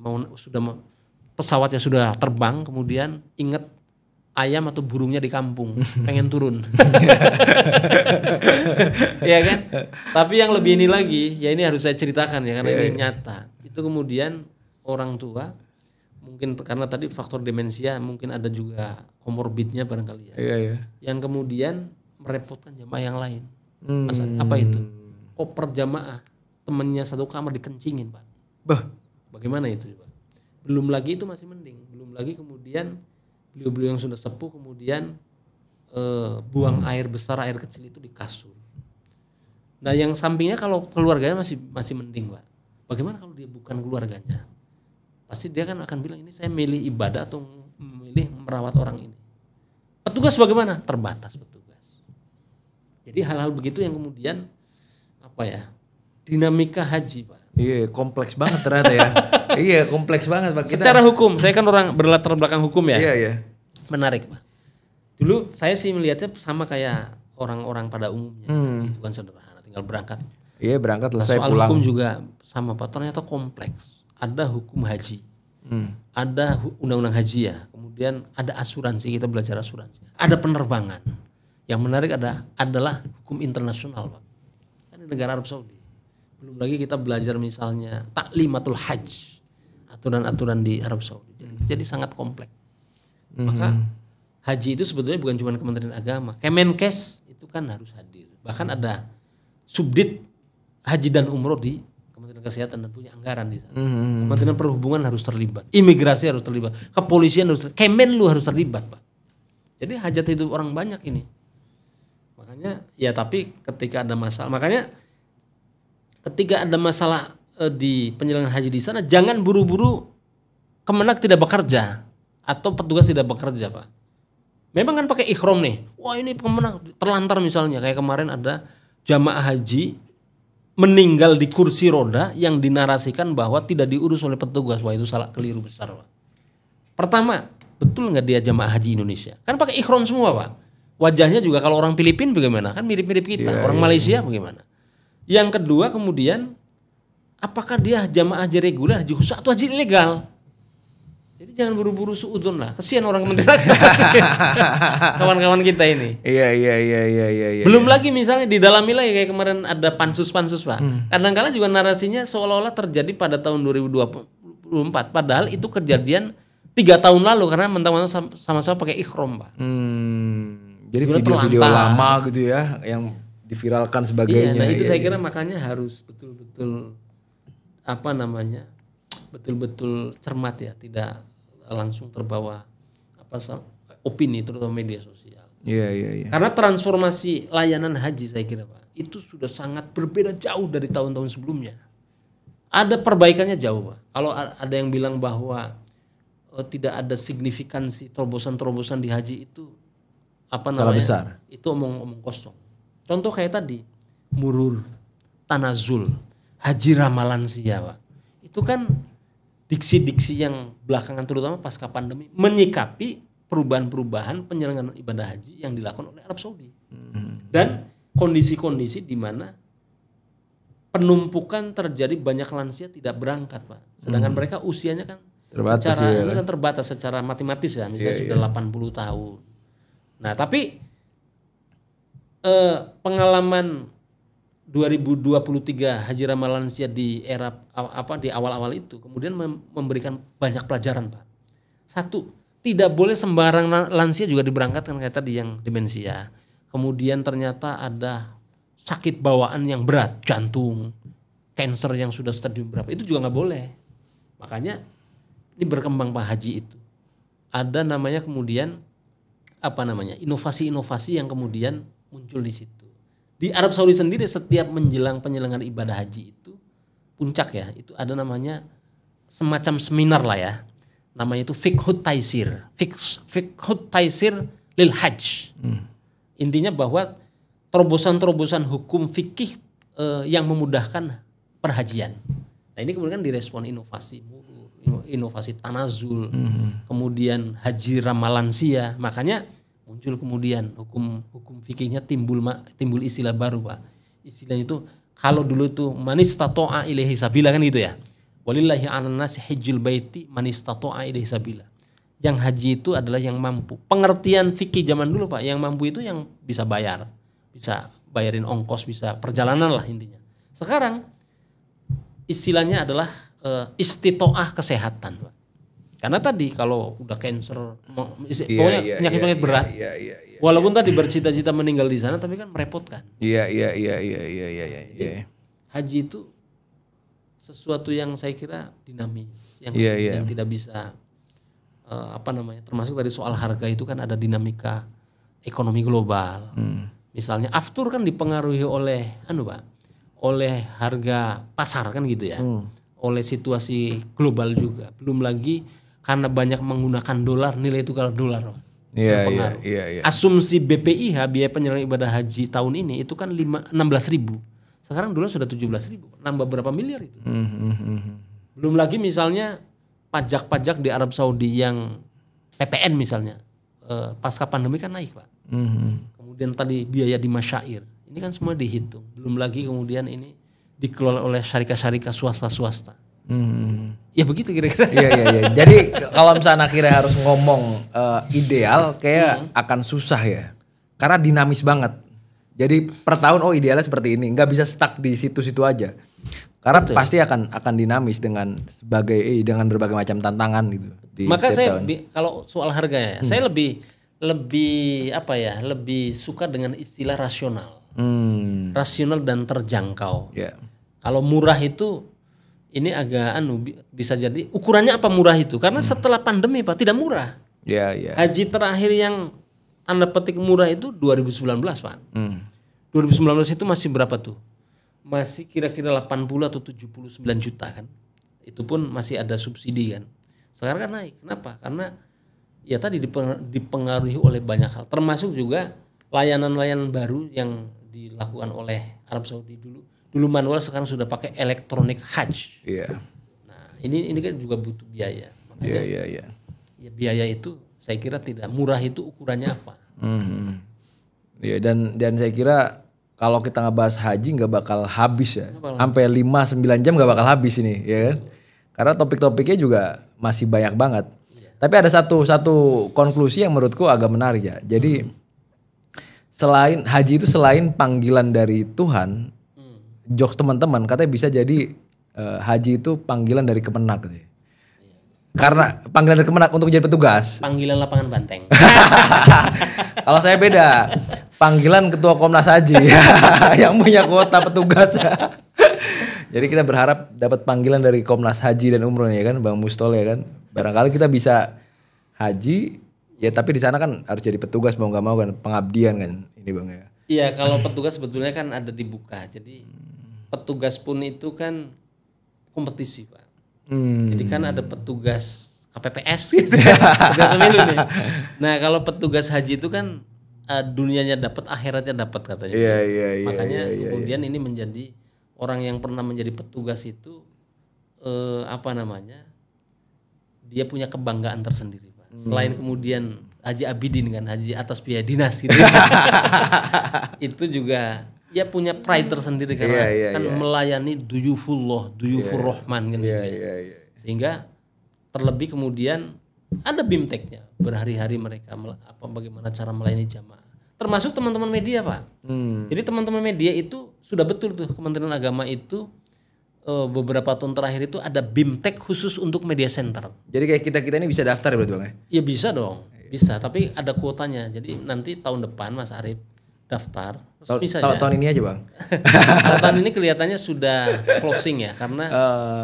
pesawatnya sudah terbang, kemudian ingat ayam atau burungnya di kampung, pengen turun. Ya kan? Tapi yang lebih ini lagi, ya ini harus saya ceritakan ya, karena ini nyata. Itu kemudian orang tua, mungkin karena tadi faktor demensia, mungkin ada juga komorbidnya barangkali ya. Yang kemudian merepotkan jamaah yang lain. Apa itu? Koper jamaah temennya satu kamar dikencingin Pak. Bagaimana itu Pak? Belum lagi itu masih mending. Belum lagi kemudian beliau-beliau yang sudah sepuh kemudian buang air besar air kecil itu di kasur. Nah yang sampingnya kalau keluarganya masih mending Pak. Bagaimana kalau dia bukan keluarganya? Pasti dia kan akan bilang ini saya milih ibadah atau memilih merawat orang ini. Petugas bagaimana? Terbatas petugas. Jadi hal-hal begitu yang kemudian dinamika haji Pak. Iya kompleks banget ternyata ya. Iya kompleks banget Pak. Secara hukum, saya kan orang berlatar belakang hukum ya. Iya. Menarik Pak. Dulu saya sih melihatnya sama kayak orang-orang pada umumnya. Itu kan sederhana, tinggal berangkat. Iya berangkat selesai soal pulang. Hukum juga sama Pak, ternyata kompleks. Ada hukum haji, ada undang-undang haji ya. Kemudian ada asuransi, kita belajar asuransi. Ada penerbangan. Yang menarik adalah hukum internasional Pak. Kan di negara Arab Saudi. Belum lagi kita belajar misalnya taklimatul hajj, aturan-aturan di Arab Saudi. Jadi sangat kompleks. Maka haji itu sebetulnya bukan cuma Kementerian Agama, Kemenkes itu kan harus hadir. Bahkan ada subdit haji dan umroh di Kementerian Kesehatan dan punya anggaran di sana. Kementerian Perhubungan harus terlibat, imigrasi harus terlibat, kepolisian harus terlibat, Kemenlu harus terlibat Pak. Jadi hajat hidup orang banyak ini. Makanya ya tapi ketika ada masalah, ketika ada masalah di penyelenggaraan haji di sana, jangan buru-buru Kemenak tidak bekerja atau petugas tidak bekerja Pak. Memang kan pakai ikhram nih. Wah ini Kemenak terlantar misalnya kayak kemarin ada jamaah haji meninggal di kursi roda yang dinarasikan bahwa tidak diurus oleh petugas. Wah itu salah, keliru besar Pak. Pertama, betul nggak dia jamaah haji Indonesia? Kan pakai ikhram semua Pak. Wajahnya juga kalau orang Filipina bagaimana? Kan mirip-mirip kita. Orang Malaysia bagaimana? Yang kedua kemudian, apakah dia jamaah haji reguler, haji khusus atau haji ilegal? Jadi jangan buru-buru suudzon lah. Kesian orang Kementerian kawan-kawan kita ini. Iya. Belum lagi misalnya di dalam wilayah kayak kemarin ada pansus-pansus Pak. Kadang-kadang juga narasinya seolah-olah terjadi pada tahun 2024. Padahal itu kejadian 3 tahun lalu karena mentang-mentang sama-sama pakai ikhram Pak. Jadi video-video lama gitu ya yang diviralkan sebagainya. Iya, nah itu saya kira makanya harus betul-betul betul-betul cermat ya, tidak langsung terbawa opini terutama media sosial. Iya. Karena transformasi layanan haji saya kira Pak, itu sudah sangat berbeda jauh dari tahun-tahun sebelumnya. Ada perbaikannya jauh Pak. Kalau ada yang bilang bahwa tidak ada signifikansi terobosan-terobosan di haji itu salah besar. Itu omong kosong. Contoh kayak tadi, murur, tanazul, haji ramalan lansia Pak. Itu kan diksi-diksi yang belakangan terutama pasca pandemi menyikapi perubahan-perubahan penyelenggaraan ibadah haji yang dilakukan oleh Arab Saudi. Dan kondisi-kondisi di mana penumpukan terjadi, banyak lansia tidak berangkat Pak. Sedangkan mereka usianya kan terbatas secara matematis ya, misalnya sudah 80 tahun. Nah, tapi pengalaman 2023 Haji Ramalan Lansia di era di awal-awal itu kemudian memberikan banyak pelajaran Pak. Satu, tidak boleh sembarang lansia juga diberangkatkan kayak tadi yang demensia. Kemudian ternyata ada sakit bawaan yang berat, jantung, kanker yang sudah stadium berapa, itu juga nggak boleh. Makanya ini berkembang Pak haji itu. Ada namanya kemudian inovasi-inovasi yang kemudian muncul di situ. Di Arab Saudi sendiri setiap menjelang penyelenggaraan ibadah haji itu puncak ya, itu ada namanya semacam seminar lah ya. Namanya itu Fiqhut Taisir. Fiqhut Taisir lil Hajj. Intinya bahwa terobosan-terobosan hukum fikih yang memudahkan perhajian. Nah, ini kemudian direspon inovasi tanazul, kemudian haji ramalan lansia. Makanya muncul kemudian hukum fikihnya timbul istilah baru Pak. Istilahnya itu kalau dulu itu manistato'a ilaihi sabila kan gitu ya. Walillahi 'alan nasi hajjul baiti manistato'a ilaihi sabila. Yang haji itu adalah yang mampu. Pengertian fikih zaman dulu Pak, yang mampu itu yang bisa bayarin ongkos, bisa perjalanan lah intinya. Sekarang istilahnya adalah istitoah kesehatan Pak. Karena tadi kalau udah cancer, pokoknya penyakit berat, walaupun tadi bercita-cita meninggal di sana, tapi kan merepotkan. Iya. Haji itu sesuatu yang saya kira dinamis, yang tidak bisa termasuk tadi soal harga itu kan ada dinamika ekonomi global. Misalnya aftur kan dipengaruhi oleh oleh harga pasar kan gitu ya. Oleh situasi global juga. Belum lagi karena banyak menggunakan dolar, nilai tukar dolar. Iya. Asumsi BPIH biaya penyelenggaraan ibadah haji tahun ini itu kan 16.000. Sekarang dolar sudah 17.000. Nambah berapa miliar itu? Belum lagi misalnya pajak-pajak di Arab Saudi yang PPN misalnya. Pasca pandemi kan naik Pak. Kemudian tadi biaya di masyair. Ini kan semua dihitung. Belum lagi kemudian ini dikelola oleh syarikat-syarikat swasta-swasta. Ya begitu kira-kira. Iya. Jadi kalau misalnya akhirnya harus ngomong ideal kayak akan susah ya. Karena dinamis banget. Jadi per tahun idealnya seperti ini. Nggak bisa stuck di situ-situ aja. Karena pasti akan dinamis dengan berbagai macam tantangan gitu. Maka saya kalau soal harganya saya lebih suka dengan istilah rasional. Rasional dan terjangkau. Kalau murah itu ini agak bisa jadi ukurannya apa murah itu? Karena setelah pandemi Pak tidak murah. Haji terakhir yang tanda petik murah itu 2019 Pak. 2019 itu masih berapa tuh? Masih kira-kira 80 atau 79 juta kan. Itu pun masih ada subsidi kan. Sekarang kan naik. Kenapa? Karena ya tadi dipengaruhi oleh banyak hal. Termasuk juga layanan-layanan baru yang dilakukan oleh Arab Saudi dulu manual, sekarang sudah pakai elektronik hajj. Nah, ini kan juga butuh biaya. Iya. Ya biaya itu saya kira tidak murah, itu ukurannya apa? Iya, dan saya kira kalau kita ngebahas haji nggak bakal habis ya. Sampai 5-9 jam nggak bakal habis ini, ya kan? Karena topik-topiknya juga masih banyak banget. Tapi ada satu konklusi yang menurutku agak menarik ya. Jadi selain haji itu selain panggilan dari Tuhan, jokes teman-teman katanya bisa jadi haji itu panggilan dari Kemenak gitu. Karena panggilan dari Kemenak untuk jadi petugas. Panggilan lapangan banteng. Kalau saya beda. Panggilan ketua Komnas Haji yang punya kuota petugas. Jadi kita berharap dapat panggilan dari Komnas Haji dan Umroh ya kan, Bang Mustol ya kan. Barangkali kita bisa haji ya, tapi di sana kan harus jadi petugas mau nggak mau kan, pengabdian kan ini Bang ya. Iya, kalau petugas sebetulnya kan ada dibuka. Jadi petugas pun itu kan kompetisi, Pak. Jadi kan ada petugas KPPS gitu. Petugas pemilu nih. Nah, kalau petugas haji itu kan dunianya dapat, akhiratnya dapat katanya. Iya. Makanya kemudian ini menjadi orang yang pernah menjadi petugas itu dia punya kebanggaan tersendiri, Pak. Selain kemudian Haji Abidin kan, haji atas biaya dinas gitu. Itu juga ya punya pride tersendiri karena melayani duyufur rahman kan gitu. Sehingga terlebih kemudian ada BIMTEK-nya, berhari-hari mereka bagaimana cara melayani jamaah. Termasuk teman-teman media, Pak. Jadi teman-teman media itu sudah betul tuh Kementerian Agama itu beberapa tahun terakhir itu ada BIMTEK khusus untuk media center. Jadi kayak kita ini bisa daftar ya berarti Bang ya? Ya bisa dong, bisa. Tapi ada kuotanya. Jadi nanti tahun depan Mas Arief daftar. Tahun ini aja Bang. Tahun ini kelihatannya sudah closing ya, karena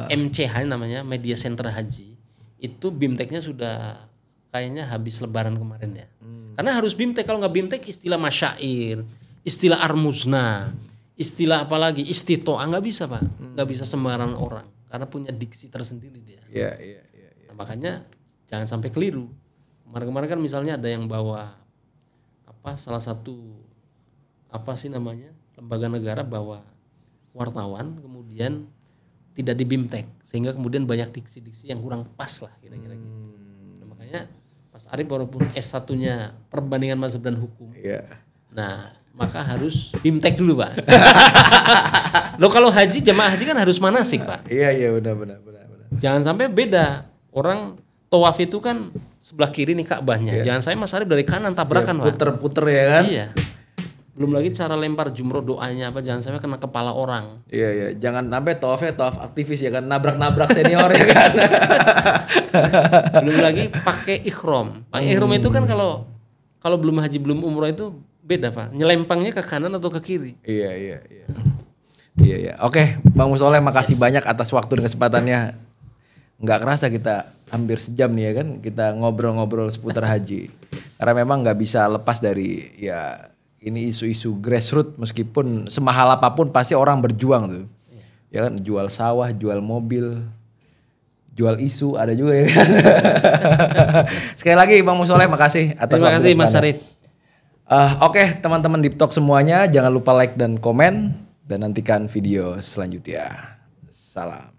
MCH namanya Media Center Haji itu BIMTEK-nya sudah kayaknya habis Lebaran kemarin ya. Karena harus BIMTEK, kalau nggak BIMTEK istilah masyair, istilah armuzna, istilah apalagi istitoa nggak bisa Pak, nggak bisa sembarangan orang karena punya diksi tersendiri dia. Iya. Nah, makanya jangan sampai keliru. Kemarin kan misalnya ada yang bawa salah satu lembaga negara bawa wartawan kemudian tidak di BIMTEK sehingga kemudian banyak diksi-diksi yang kurang pas lah kira-kira gitu. Nah, makanya Mas Arief walaupun S1-nya perbandingan mazhab dan hukum. Iya. Nah, maka harus BIMTEK dulu, Pak. Loh kalau haji, jamaah haji kan harus manasik, Pak. Iya, benar. Jangan sampai beda. Orang tawaf itu kan sebelah kiri nih Ka'bahnya. Jangan sampai Mas Arief dari kanan tabrakan, Pak. Puter-puter ya kan? Iya. Belum lagi cara lempar jumroh doanya jangan sampai kena kepala orang. Iya. Jangan sampai tawafnya tawaf aktivis ya kan, nabrak-nabrak senior ya kan. Belum lagi pakai ihram. Pakai ihram itu kan kalau belum haji belum umroh itu beda Pak. Nyelempangnya ke kanan atau ke kiri. Iya. Oke, Bang Musoleh makasih banyak atas waktu dan kesempatannya. Nggak kerasa kita hampir sejam nih ya kan, kita ngobrol-ngobrol seputar haji. Karena memang nggak bisa lepas dari ini isu-isu grassroots, meskipun semahal apapun pasti orang berjuang tuh. Ya kan, jual sawah, jual mobil, jual isu ada juga ya kan. Sekali lagi Bang Musoleh makasih atas waktu. Terima kasih Mas Arief. Oke, teman-teman Deep Talk semuanya jangan lupa like dan komen dan nantikan video selanjutnya. Salam.